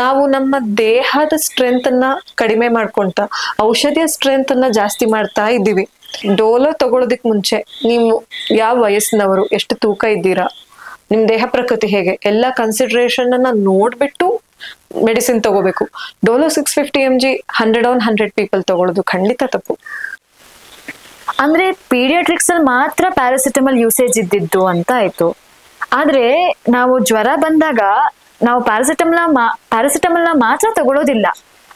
ನಾವು ನಮ್ಮ ದೇಹದ ಸ್ಟ್ರೆಂತ್ ಅನ್ನ ಕಡಿಮೆ ಮಾಡ್ಕೊಂತ ಔಷಧಿಯ ಸ್ಟ್ರೆಂತ್ ಅನ್ನ ಜಾಸ್ತಿ ಮಾಡ್ತಾ ಇದ್ದೀವಿ. ಡೋಲೋ ತಗೊಳ್ಳೋದಕ್ ಮುಂಚೆ ನೀವು ಯಾವ ವಯಸ್ಸಿನವರು, ಎಷ್ಟು ತೂಕ ಇದ್ದೀರಾ, ನಿಮ್ ದೇಹ ಪ್ರಕೃತಿ ಹೇಗೆ, ಎಲ್ಲ ಕನ್ಸಿಡರೇಷನ್ ಅನ್ನ ನೋಡ್ಬಿಟ್ಟು ಮೆಡಿಸಿನ್ ತಗೋಬೇಕು. ಡೋಲೋ 650 mg 100 people ತಗೊಳ್ಳೋದು ಖಂಡಿತ ತಪ್ಪು. ಅಂದ್ರೆ ಪೀಡಿಯಾಟ್ರಿಕ್ಸ್ ಅಲ್ಲಿ ಮಾತ್ರ ಪ್ಯಾರಾಸಿಟಮಾಲ್ ಯೂಸೇಜ್ ಇದ್ದಿದ್ದು ಅಂತ ಆಯ್ತು. ಆದ್ರೆ ನಾವು ಜ್ವರ ಬಂದಾಗ ನಾವು ಪ್ಯಾರಾಸಿಟಮಾಲ್ನ ಮಾತ್ರ ತಗೊಳ್ಳೋದಿಲ್ಲ.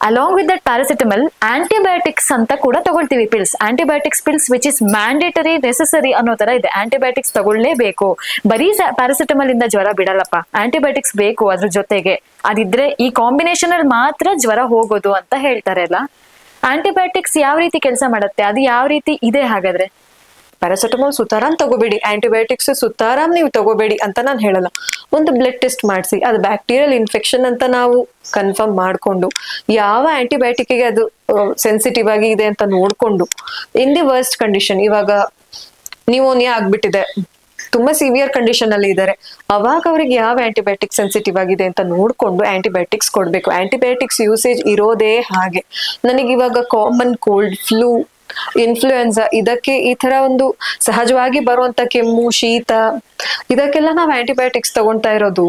Along with that paracetamol antibiotics ಅಂತ ಕೂಡ ತಗೊಳ್ತೀವಿ pills. Antibiotics pills which is mandatory necessary ಅನ್ನೋ ತರ ಇದೆ. ಆಂಟಿಬಯೋಟಿಕ್ಸ್ ತಗೊಳ್ಳೇಬೇಕು, ಬರೀ ಪ್ಯಾರಾಸಿಟಮಲ್ ಇಂದ ಜ್ವರ ಬಿಡಲ್ಲಪ್ಪ, ಆಂಟಿಬಯೋಟಿಕ್ಸ್ ಬೇಕು ಅದ್ರ ಜೊತೆಗೆ, ಅದಿದ್ರೆ ಈ ಕಾಂಬಿನೇಷನ್ ಅಲ್ಲಿ ಮಾತ್ರ ಜ್ವರ ಹೋಗೋದು ಅಂತ ಹೇಳ್ತಾರೆ ಅಲ್ಲ. ಆಂಟಿಬಯೋಟಿಕ್ಸ್ ಯಾವ ರೀತಿ ಕೆಲಸ ಮಾಡುತ್ತೆ, ಅದು ಯಾವ ರೀತಿ ಇದೆ ಹಾಗಾದ್ರೆ? ಪ್ಯಾರಾಸಿಟಮಾಲ್ ಸುತಾರಾಮ್ ತಗೋಬೇಡಿ, ಆಂಟಿಬಯೋಟಿಕ್ಸ್ ಸುತಾರಾಮ್ ನೀವು ತಗೋಬೇಡಿ ಅಂತ ನಾನು ಹೇಳಲ್ಲ. ಒಂದು ಬ್ಲಡ್ ಟೆಸ್ಟ್ ಮಾಡಿಸಿ, ಅದು ಬ್ಯಾಕ್ಟೀರಿಯಲ್ ಇನ್ಫೆಕ್ಷನ್ ಅಂತ ನಾವು ಕನ್ಫರ್ಮ್ ಮಾಡ್ಕೊಂಡು, ಯಾವ ಆಂಟಿಬಯೋಟಿಕ್ಗೆ ಅದು ಸೆನ್ಸಿಟಿವ್ ಆಗಿ ಇದೆ ಅಂತ ನೋಡ್ಕೊಂಡು, ಇನ್ ದಿ ವರ್ಸ್ಟ್ ಕಂಡೀಷನ್, ಇವಾಗ ನ್ಯೂಮೋನಿಯಾ ಆಗ್ಬಿಟ್ಟಿದೆ, ತುಂಬಾ ಸಿವಿಯರ್ ಕಂಡೀಷನ್ ಅಲ್ಲಿ ಇದ್ದಾರೆ, ಅವಾಗ ಅವ್ರಿಗೆ ಯಾವ ಆಂಟಿಬಯೋಟಿಕ್ ಸೆನ್ಸಿಟಿವ್ ಆಗಿದೆ ಅಂತ ನೋಡ್ಕೊಂಡು ಆಂಟಿಬಯೋಟಿಕ್ಸ್ ಕೊಡ್ಬೇಕು. ಆಂಟಿಬಯೋಟಿಕ್ಸ್ ಯೂಸೇಜ್ ಇರೋದೇ ಹಾಗೆ. ನನಗೆ ಇವಾಗ ಕಾಮನ್ ಕೋಲ್ಡ್, ಫ್ಲೂ, ಇನ್ಫ್ಲೂಯೆನ್ಸಾ, ಇದಕ್ಕೆ ಈ ತರ ಒಂದು ಸಹಜವಾಗಿ ಬರುವಂತ ಕೆಮ್ಮು, ಶೀತ, ಇದಕ್ಕೆಲ್ಲ ನಾವು ಆಂಟಿಬಯೋಟಿಕ್ಸ್ ತಗೊಳ್ತಾ ಇರೋದು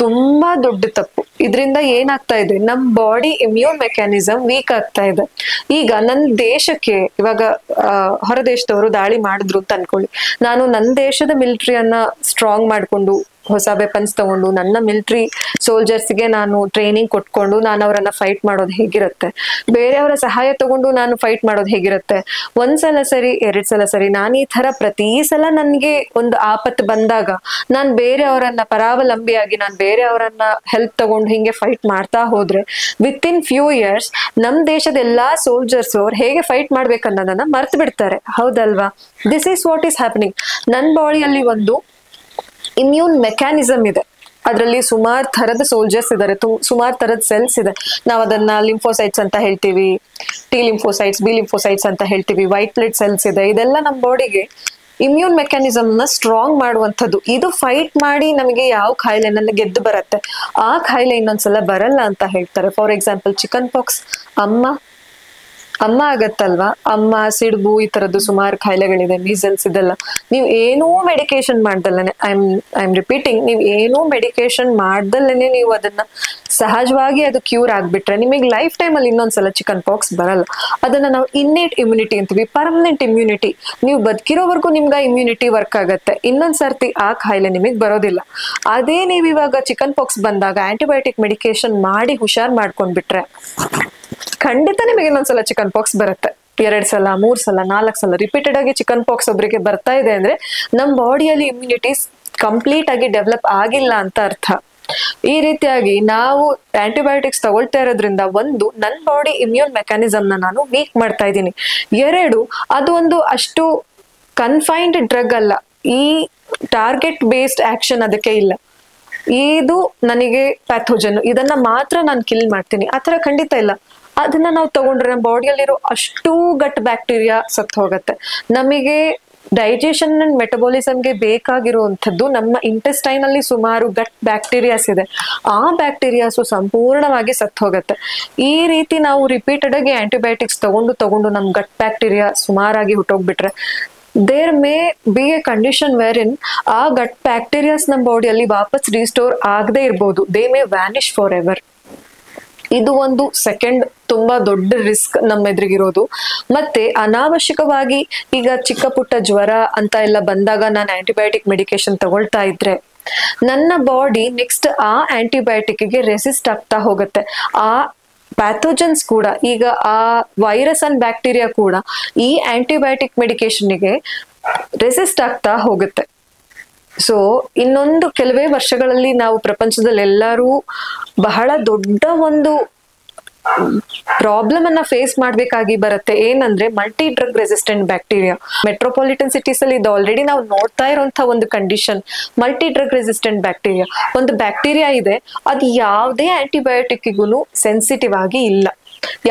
ತುಂಬಾ ದೊಡ್ಡ ತಪ್ಪು. ಇದರಿಂದ ಏನಾಗ್ತಾ ಇದೆ, ನಮ್ ಬಾಡಿ ಇಮ್ಯೂನ್ ಮೆಕ್ಯಾನಿಸಮ್ ವೀಕ್ ಆಗ್ತಾ ಇದೆ. ಈಗ ನನ್ನ ದೇಶಕ್ಕೆ ಇವಾಗ ಹೊರ ದೇಶದವರು ದಾಳಿ ಮಾಡಿದ್ರು ಅಂತ ಅನ್ಕೊಳ್ಳಿ, ನಾನು ನನ್ನ ದೇಶದ ಮಿಲಿಟರಿಯನ್ನ ಸ್ಟ್ರಾಂಗ್ ಮಾಡ್ಕೊಂಡು, ಹೊಸ ವೆಪನ್ಸ್ ತಗೊಂಡು, ನನ್ನ ಮಿಲಿಟರಿ ಸೋಲ್ಜರ್ಸ್ಗೆ ನಾನು ಟ್ರೈನಿಂಗ್ ಕೊಟ್ಕೊಂಡು ನಾನು ಅವರನ್ನ ಫೈಟ್ ಮಾಡೋದು ಹೇಗಿರುತ್ತೆ, ಬೇರೆಯವರ ಸಹಾಯ ತಗೊಂಡು ನಾನು ಫೈಟ್ ಮಾಡೋದು ಹೇಗಿರುತ್ತೆ. ಒಂದ್ಸಲ ಸರಿ, 2 ಸಲ ಸರಿ, ನಾನು ಈ ತರ ಪ್ರತಿ ಸಲ ನನ್ಗೆ ಒಂದು ಆಪತ್ತು ಬಂದಾಗ ನಾನು ಬೇರೆಯವರನ್ನ ಪರಾವಲಂಬಿಯಾಗಿ ನಾನು ಬೇರೆಯವರನ್ನ ಹೆಲ್ಪ್ ತಗೊಂಡು ಹಿಂಗೆ ಫೈಟ್ ಮಾಡ್ತಾ ಹೋದ್ರೆ ವಿತ್ ಇನ್ ಫ್ಯೂ ಇಯರ್ಸ್ ನಮ್ ದೇಶದ ಎಲ್ಲಾ ಸೋಲ್ಜರ್ಸ್ ಅವ್ರು ಹೇಗೆ ಫೈಟ್ ಮಾಡ್ಬೇಕನ್ನೋದನ್ನ ಮರ್ತು ಬಿಡ್ತಾರೆ. ಹೌದಲ್ವಾ? This is what is happening. ನನ್ನ ಬಾಡಿಯಲ್ಲಿ ಒಂದು ಇಮ್ಯೂನ್ ಮೆಕ್ಯಾನಿಸಮ್ ಇದೆ, ಅದರಲ್ಲಿ ಸುಮಾರು ಥರದ ಸೋಲ್ಜರ್ಸ್ ಇದ್ದಾರೆ, ಸುಮಾರು ಥರದ ಸೆಲ್ಸ್ ಇದೆ. ನಾವು ಅದನ್ನ ಲಿಂಫೋಸೈಟ್ಸ್ ಅಂತ ಹೇಳ್ತೀವಿ, ಟಿ ಲಿಂಫೋಸೈಟ್ಸ್, ಬಿ ಲಿಂಫೋಸೈಟ್ಸ್ ಅಂತ ಹೇಳ್ತೀವಿ, ವೈಟ್ ಬ್ಲಡ್ ಸೆಲ್ಸ್ ಇದೆ. ಇದೆಲ್ಲ ನಮ್ಮ ಬಾಡಿಗೆ ಇಮ್ಯೂನ್ ಮೆಕ್ಯಾನಿಸಮ್ ನ ಸ್ಟ್ರಾಂಗ್ ಮಾಡುವಂಥದ್ದು. ಇದು ಫೈಟ್ ಮಾಡಿ ನಮಗೆ ಯಾವ ಕಾಯಿಲೆನ ಗೆದ್ದು ಬರುತ್ತೆ, ಆ ಕಾಯಿಲೆ ಇನ್ನೊಂದ್ಸಲ ಬರಲ್ಲ ಅಂತ ಹೇಳ್ತಾರೆ. ಫಾರ್ ಎಕ್ಸಾಂಪಲ್ ಚಿಕನ್ ಪಾಕ್ಸ್ ಅಮ್ಮ ಆಗತ್ತಲ್ವಾ, ಅಮ್ಮ, ಸಿಡುಬು, ಈ ತರದ್ದು ಸುಮಾರು ಕಾಯಿಲೆಗಳಿದೆ, ಮೀಸಲ್ಸ್, ಇದೆಲ್ಲ ನೀವು ಏನೂ ಮೆಡಿಕೇಶನ್ ಮಾಡ್ದಲ್ಲೇ, ಐ ಆಮ್ ರಿಪೀಟಿಂಗ್, ನೀವು ಏನೂ ಮೆಡಿಕೇಶನ್ ಮಾಡ್ದಲ್ಲೇ ನೀವು ಅದನ್ನ ಸಹಜವಾಗಿ ಅದು ಕ್ಯೂರ್ ಆಗ್ಬಿಟ್ರೆ ನಿಮಗೆ ಲೈಫ್ ಟೈಮ್ ಅಲ್ಲಿ ಇನ್ನೊಂದ್ಸಲ ಚಿಕನ್ ಪಾಕ್ಸ್ ಬರಲ್ಲ. ಅದನ್ನ ನಾವು ಇನ್ನೇಟ್ ಇಮ್ಯುನಿಟಿ ಅಂತೀವಿ, ಪರ್ಮನೆಂಟ್ ಇಮ್ಯುನಿಟಿ. ನೀವು ಬದುಕಿರೋವರೆಗೂ ನಿಮ್ಗೆ ಇಮ್ಯುನಿಟಿ ವರ್ಕ್ ಆಗತ್ತೆ, ಇನ್ನೊಂದ್ಸರ್ತಿ ಆ ಕಾಯಿಲೆ ನಿಮಗೆ ಬರೋದಿಲ್ಲ. ಅದೇ ನೀವು ಇವಾಗ ಚಿಕನ್ ಪಾಕ್ಸ್ ಬಂದಾಗ ಆಂಟಿಬಯೋಟಿಕ್ ಮೆಡಿಕೇಶನ್ ಮಾಡಿ ಹುಷಾರ್ ಮಾಡ್ಕೊಂಡ್ಬಿಟ್ರೆ ಖಂಡಿತ ನಿಮಗೆ ಇನ್ನೊಂದ್ಸಲ ಚಿಕನ್ ಪಾಕ್ಸ್ ಬರುತ್ತೆ. 2 ಸಲ, 3 ಸಲ, 4 ಸಲ ರಿಪೀಟೆಡ್ ಆಗಿ ಚಿಕನ್ ಪಾಕ್ಸ್ ಒಬ್ಬರಿಗೆ ಬರ್ತಾ ಇದೆ ಅಂದ್ರೆ ನಮ್ ಬಾಡಿಯಲ್ಲಿ ಇಮ್ಯುನಿಟಿ ಕಂಪ್ಲೀಟ್ ಆಗಿ ಡೆವಲಪ್ ಆಗಿಲ್ಲ ಅಂತ ಅರ್ಥ. ಈ ರೀತಿಯಾಗಿ ನಾವು ಆಂಟಿಬಯೋಟಿಕ್ಸ್ ತಗೊಳ್ತಾ ಇರೋದ್ರಿಂದ, ಒಂದು, ನನ್ನ ಬಾಡಿ ಇಮ್ಯೂನ್ ಮೆಕ್ಯಾನಿಸಮ್ ನಾನು ವೀಕ್ ಮಾಡ್ತಾ ಇದ್ದೀನಿ. 2, ಅದು ಒಂದು ಅಷ್ಟು ಕನ್ಫೈನ್ಡ್ ಡ್ರಗ್ ಅಲ್ಲ, ಈ ಟಾರ್ಗೆಟ್ ಬೇಸ್ಡ್ ಆಕ್ಷನ್ ಅದಕ್ಕೆ ಇಲ್ಲ. ಇದು ನನಗೆ ಪ್ಯಾಥೋಜನ್, ಇದನ್ನ ಮಾತ್ರ ನಾನು ಕಿಲ್ ಮಾಡ್ತೀನಿ, ಆತರ ಖಂಡಿತ ಇಲ್ಲ. ಅದನ್ನ ನಾವು ತಗೊಂಡ್ರೆ ನಮ್ಮ ಬಾಡಿಯಲ್ಲಿರೋ ಅಷ್ಟು ಗಟ್ ಬ್ಯಾಕ್ಟೀರಿಯಾ ಸತ್ತು ಹೋಗತ್ತೆ. ನಮಗೆ ಡೈಜೆಷನ್ ಅಂಡ್ ಮೆಟಬಾಲಿಸಮ್ಗೆ ಬೇಕಾಗಿರುವಂಥದ್ದು ನಮ್ಮ ಇಂಟೆಸ್ಟೈನ್ ಅಲ್ಲಿ ಸುಮಾರು ಗಟ್ ಬ್ಯಾಕ್ಟೀರಿಯಾಸ್ ಇದೆ, ಆ ಬ್ಯಾಕ್ಟೀರಿಯಾಸು ಸಂಪೂರ್ಣವಾಗಿ ಸತ್ತು ಹೋಗುತ್ತೆ. ಈ ರೀತಿ ನಾವು ರಿಪೀಟೆಡ್ ಆಗಿ ಆಂಟಿಬಯೋಟಿಕ್ಸ್ ತಗೊಂಡು ನಮ್ ಗಟ್ ಬ್ಯಾಕ್ಟೀರಿಯಾ ಸುಮಾರಾಗಿ ಹುಟ್ಟೋಗ್ಬಿಟ್ರೆ there may be a condition wherein ಆ ಗಟ್ ಬ್ಯಾಕ್ಟೀರಿಯಾಸ್ ನಮ್ಮ ಬಾಡಿಯಲ್ಲಿ ವಾಪಸ್ ರಿಸ್ಟೋರ್ ಆಗದೆ ಇರ್ಬೋದು, they may vanish forever. ಇದು ಒಂದು ಸೆಕೆಂಡ್ ತುಂಬಾ ದೊಡ್ಡ ರಿಸ್ಕ್ ನಮ್ಮ ಎದುರಿಗಿರೋದು. ಮತ್ತೆ ಅನಾವಶ್ಯಕವಾಗಿ ಈಗ ಚಿಕ್ಕ ಪುಟ್ಟ ಜ್ವರ ಅಂತ ಎಲ್ಲ ಬಂದಾಗ ನಾನು ಆಂಟಿಬಯೋಟಿಕ್ ಮೆಡಿಕೇಶನ್ ತಗೊಳ್ತಾ ಇದ್ರೆ ನನ್ನ ಬಾಡಿ ನೆಕ್ಸ್ಟ್ ಆ ಆಂಟಿಬಯೋಟಿಕ್ಗೆ ರೆಸಿಸ್ಟ್ ಆಗ್ತಾ ಹೋಗುತ್ತೆ. ಆ ಪ್ಯಾಥೋಜನ್ಸ್ ಕೂಡ, ಈಗ ಆ ವೈರಸ್ ಅಂಡ್ ಬ್ಯಾಕ್ಟೀರಿಯಾ ಕೂಡ ಈ ಆಂಟಿಬಯೋಟಿಕ್ ಮೆಡಿಕೇಶನ್ಗೆ ರೆಸಿಸ್ಟ್ ಆಗ್ತಾ ಹೋಗುತ್ತೆ. ಸೊ ಇನ್ನೊಂದು ಕೆಲವೇ ವರ್ಷಗಳಲ್ಲಿ ನಾವು ಪ್ರಪಂಚದಲ್ಲಿ ಎಲ್ಲರೂ ಬಹಳ ದೊಡ್ಡ ಒಂದು ಪ್ರಾಬ್ಲಮ್ ಅನ್ನ ಫೇಸ್ ಮಾಡ್ಬೇಕಾಗಿ ಬರುತ್ತೆ. ಏನಂದ್ರೆ multi drug resistant bacteria. Metropolitan cities ಅಲ್ಲಿ ಇದು ಆಲ್ರೆಡಿ ನಾವು ನೋಡ್ತಾ ಇರುವಂತಹ ಒಂದು condition. Multi drug resistant bacteria, ಒಂದು ಬ್ಯಾಕ್ಟೀರಿಯಾ ಇದೆ, ಅದು ಯಾವುದೇ ಆಂಟಿಬಯೋಟಿಕ್ಗೂ ಸೆನ್ಸಿಟಿವ್ ಆಗಿ ಇಲ್ಲ.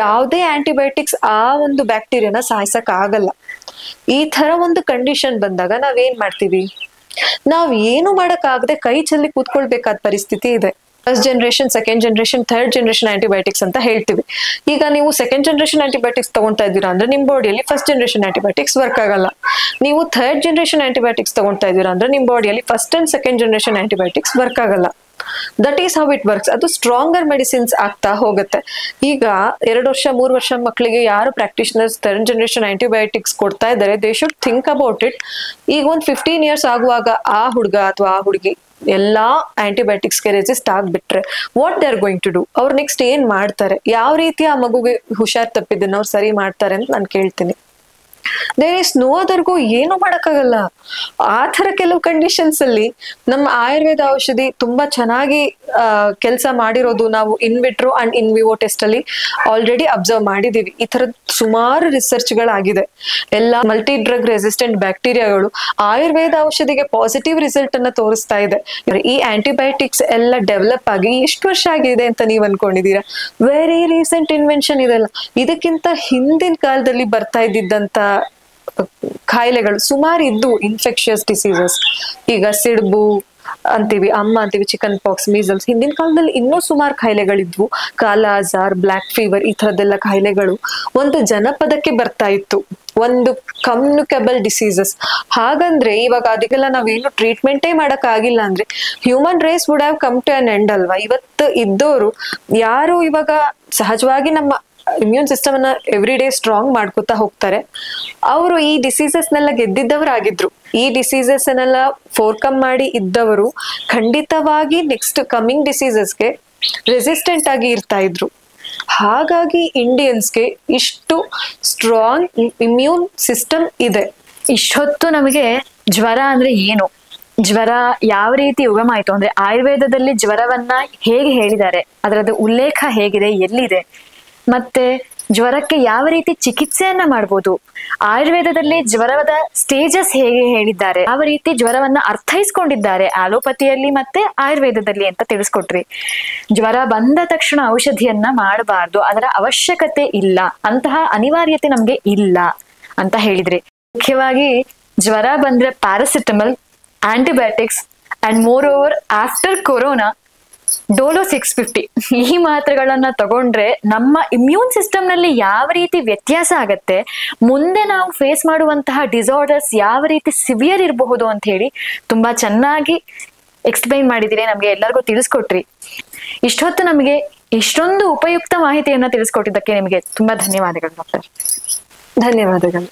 ಯಾವುದೇ ಆಂಟಿಬಯೋಟಿಕ್ಸ್ ಆ ಒಂದು ಬ್ಯಾಕ್ಟೀರಿಯಾನ ಸಾಯಿಸಕ್ ಆಗಲ್ಲ. ಈ ತರ ಒಂದು ಕಂಡೀಷನ್ ಬಂದಾಗ ನಾವೇನ್ ಮಾಡ್ತೀವಿ, ನಾವ್ ಏನು ಮಾಡಕ್ ಆಗದೆ ಕೈ ಚೆಲ್ಲಿ ಕೂತ್ಕೊಳ್ಬೇಕಾದ ಪರಿಸ್ಥಿತಿ ಇದೆ. First generation, second generation, third generation antibiotics ಅಂತ ಹೇಳ್ತೀವಿ. ಈಗ ನೀವು ಸೆಕೆಂಡ್ ಜನರೇಷನ್ ಆಂಟಿಬಯೋಟಿಕ್ಸ್ ತಗೊಳ್ತಾ ಇದ್ದೀರಾ ಅಂದ್ರೆ ನಿಮ್ ಬಾಡಿಯಲ್ಲಿ ಫಸ್ಟ್ ಜನರೇಷನ್ ಆಂಟಿಬಯೋಟಿಕ್ಸ್ ವರ್ಕ್ ಆಗಲ್ಲ. ನೀವು ಥರ್ಡ್ ಜನರೇಷನ್ ಆಂಟಿಬಯೋಟಿಕ್ಸ್ ತಗೊಳ್ತಾ ಇದ್ದೀರಾ ಅಂದ್ರೆ ನಿಮ್ ಬಾಡಿಯಲ್ಲಿ first and second generation antibiotics work ಆಗಲ್ಲ. That is how it works. ಅದು ಸ್ಟ್ರಾಂಗರ್ ಮೆಡಿಸಿನ್ಸ್ ಆಗ್ತಾ ಹೋಗುತ್ತೆ. ಈಗ 2 ವರ್ಷ 3 ವರ್ಷ ಮಕ್ಕಳಿಗೆ ಯಾರು ಪ್ರಾಕ್ಟಿಷನರ್ಸ್ ಥರ್ಡ್ ಜನರೇಷನ್ ಆಂಟಿಬಯೋಟಿಕ್ಸ್ ಕೊಡ್ತಾ ಇದ್ದಾರೆ, they should think about it. ಈಗ ಒಂದು 15 ಇಯರ್ಸ್ ಆಗುವಾಗ ಆ ಹುಡುಗ ಅಥವಾ ಆ ಹುಡುಗಿ ಎಲ್ಲಾ ಆಂಟಿಬಯೋಟಿಕ್ಸ್ಗೆ ರೆಸಿಸ್ಟ್ ಆಗ್ಬಿಟ್ರೆ what they are going to do? ಅವ್ರು ನೆಕ್ಸ್ಟ್ ಏನ್ ಮಾಡ್ತಾರೆ? ಯಾವ ರೀತಿ ಆ ಮಗುಗೆ ಹುಷಾರ್ ತಪ್ಪಿದ್ದನ್ನ ಅವ್ರು ಸರಿ ಮಾಡ್ತಾರೆ ಅಂತ ನಾನು ಕೇಳ್ತೀನಿ. There is no other go. ಏನು ಮಾಡಕ್ಕಾಗಲ್ಲ. ಆ ತರ ಕೆಲವು ಕಂಡೀಷನ್ಸ್ ಅಲ್ಲಿ ನಮ್ಮ ಆಯುರ್ವೇದ ಔಷಧಿ ತುಂಬಾ ಚೆನ್ನಾಗಿ ಕೆಲಸ ಮಾಡಿರೋದು ನಾವು ಇನ್ vitro and in Vivo test ಅಲ್ಲಿ ಆಲ್ರೆಡಿ ಅಬ್ಸರ್ವ್ ಮಾಡಿದೀವಿ. ಈ ತರದ ಸುಮಾರು ರಿಸರ್ಚ್ ಗಳಾಗಿದೆ. ಎಲ್ಲಾ ಮಲ್ಟಿ ಡ್ರಗ್ ರೆಸಿಸ್ಟೆಂಟ್ ಬ್ಯಾಕ್ಟೀರಿಯಾಗಳು ಆಯುರ್ವೇದ ಔಷಧಿಗೆ ಪಾಸಿಟಿವ್ ರಿಸಲ್ಟ್ ಅನ್ನ ತೋರಿಸ್ತಾ ಇದೆ. ಈ ಆಂಟಿಬಯೋಟಿಕ್ಸ್ ಎಲ್ಲ ಡೆವಲಪ್ ಆಗಿ ಎಷ್ಟು ವರ್ಷ ಆಗಿದೆ ಅಂತ ನೀವ್ ಅನ್ಕೊಂಡಿದೀರಾ? ವೆರಿ ರೀಸೆಂಟ್ ಇನ್ವೆನ್ಷನ್ ಇದೆಲ್ಲ. ಇದಕ್ಕಿಂತ ಹಿಂದಿನ ಕಾಲದಲ್ಲಿ ಬರ್ತಾ ಇದ್ದಿದ್ದಂತ ಕಾಯಿಲೆಗಳು ಸುಮಾರು ಇದ್ದು, ಇನ್ಫೆಕ್ಷಿಯಸ್ ಡಿಸೀಸಸ್. ಈಗ ಸಿಡ್ಬು ಅಂತೀವಿ, ಅಮ್ಮ ಅಂತೀವಿ, ಚಿಕನ್ ಪಾಕ್ಸ್, ಮೀಸಲ್ಸ್. ಹಿಂದಿನ ಕಾಲದಲ್ಲಿ ಇನ್ನೂ ಸುಮಾರು ಕಾಯಿಲೆಗಳಿದ್ವು. ಕಾಲಾ ಅಜಾರ್, ಬ್ಲ್ಯಾಕ್ ಫೀವರ್, ಈ ತರದ್ದೆಲ್ಲ ಕಾಯಿಲೆಗಳು ಒಂದು ಜನಪದಕ್ಕೆ ಬರ್ತಾ ಇತ್ತು, ಒಂದು ಕಮ್ಯುನಿಕಬಲ್ ಡಿಸೀಸಸ್. ಹಾಗಂದ್ರೆ ಇವಾಗ ಅದಕ್ಕೆಲ್ಲ ನಾವೇನು ಟ್ರೀಟ್ಮೆಂಟೇ ಮಾಡಕ್ ಆಗಿಲ್ಲ ಅಂದ್ರೆ human race would have come to an end ಅಲ್ವಾ? ಇವತ್ತು ಇದ್ದವರು ಯಾರು ಇವಾಗ ಸಹಜವಾಗಿ ನಮ್ಮ ಇಮ್ಯೂನ್ ಸಿಸ್ಟಮ್ ಅನ್ನ ಎವ್ರಿ ಡೇ ಸ್ಟ್ರಾಂಗ್ ಮಾಡ್ಕೊತಾ ಹೋಗ್ತಾರೆ, ಅವರು ಈ ಡಿಸೀಸಸ್ನೆಲ್ಲ ಗೆದ್ದಿದ್ದವರಾಗಿದ್ರು. ಈ ಡಿಸೀಸಸ್ ಅನ್ನೆಲ್ಲ ಫೋರ್ಕಮ್ ಮಾಡಿ ಇದ್ದವರು ಖಂಡಿತವಾಗಿ ನೆಕ್ಸ್ಟ್ ಕಮಿಂಗ್ ಡಿಸೀಸಸ್ಗೆ ರೆಸಿಸ್ಟೆಂಟ್ ಆಗಿ ಇರ್ತಾ ಇದ್ರು. ಹಾಗಾಗಿ ಇಂಡಿಯನ್ಸ್ಗೆ ಇಷ್ಟು ಸ್ಟ್ರಾಂಗ್ ಇಮ್ಯೂನ್ ಸಿಸ್ಟಮ್ ಇದೆ. ಇಷ್ಟೊತ್ತು ನಮಗೆ ಜ್ವರ ಅಂದ್ರೆ ಏನು, ಜ್ವರ ಯಾವ ರೀತಿ ಉಗಮ ಆಯ್ತು ಅಂದ್ರೆ ಆಯುರ್ವೇದದಲ್ಲಿ ಜ್ವರವನ್ನ ಹೇಗೆ ಹೇಳಿದ್ದಾರೆ, ಅದರದ್ದು ಉಲ್ಲೇಖ ಹೇಗಿದೆ, ಎಲ್ಲಿದೆ, ಮತ್ತೆ ಜ್ವರಕ್ಕೆ ಯಾವ ರೀತಿ ಚಿಕಿತ್ಸೆಯನ್ನ ಮಾಡ್ಬೋದು, ಆಯುರ್ವೇದದಲ್ಲಿ ಜ್ವರದ ಸ್ಟೇಜಸ್ ಹೇಗೆ ಹೇಳಿದ್ದಾರೆ, ಯಾವ ರೀತಿ ಜ್ವರವನ್ನ ಅರ್ಥೈಸ್ಕೊಂಡಿದ್ದಾರೆ ಆಲೋಪತಿಯಲ್ಲಿ ಮತ್ತೆ ಆಯುರ್ವೇದದಲ್ಲಿ ಅಂತ ತಿಳಿಸ್ಕೊಟ್ರಿ. ಜ್ವರ ಬಂದ ತಕ್ಷಣ ಔಷಧಿಯನ್ನ ಮಾಡಬಾರ್ದು, ಅದರ ಅವಶ್ಯಕತೆ ಇಲ್ಲ, ಅಂತಹ ಅನಿವಾರ್ಯತೆ ನಮ್ಗೆ ಇಲ್ಲ ಅಂತ ಹೇಳಿದ್ರಿ. ಮುಖ್ಯವಾಗಿ ಜ್ವರ ಬಂದ್ರೆ paracetamol, antibiotics and more over after corona Dolo 650 ಈ ಮಾತ್ರೆಗಳನ್ನ ತಗೊಂಡ್ರೆ ನಮ್ಮ ಇಮ್ಯೂನ್ ಸಿಸ್ಟಮ್ ನಲ್ಲಿ ಯಾವ ರೀತಿ ವ್ಯತ್ಯಾಸ ಆಗತ್ತೆ, ಮುಂದೆ ನಾವು ಫೇಸ್ ಮಾಡುವಂತಹ ಡಿಸಾರ್ಡರ್ಸ್ ಯಾವ ರೀತಿ ಸಿವಿಯರ್ ಇರಬಹುದು ಅಂತ ಹೇಳಿ ತುಂಬಾ ಚೆನ್ನಾಗಿ ಎಕ್ಸ್ಪ್ಲೈನ್ ಮಾಡಿದಿರಿ, ನಮ್ಗೆ ಎಲ್ಲರಿಗೂ ತಿಳಿಸ್ಕೊಟ್ರಿ. ಇಷ್ಟೊತ್ತು ನಮಗೆ ಇಷ್ಟೊಂದು ಉಪಯುಕ್ತ ಮಾಹಿತಿಯನ್ನ ತಿಳಿಸ್ಕೊಟ್ಟಿದ್ದಕ್ಕೆ ನಿಮಗೆ ತುಂಬಾ ಧನ್ಯವಾದಗಳು ಡಾಕ್ಟರ್. ಧನ್ಯವಾದಗಳು.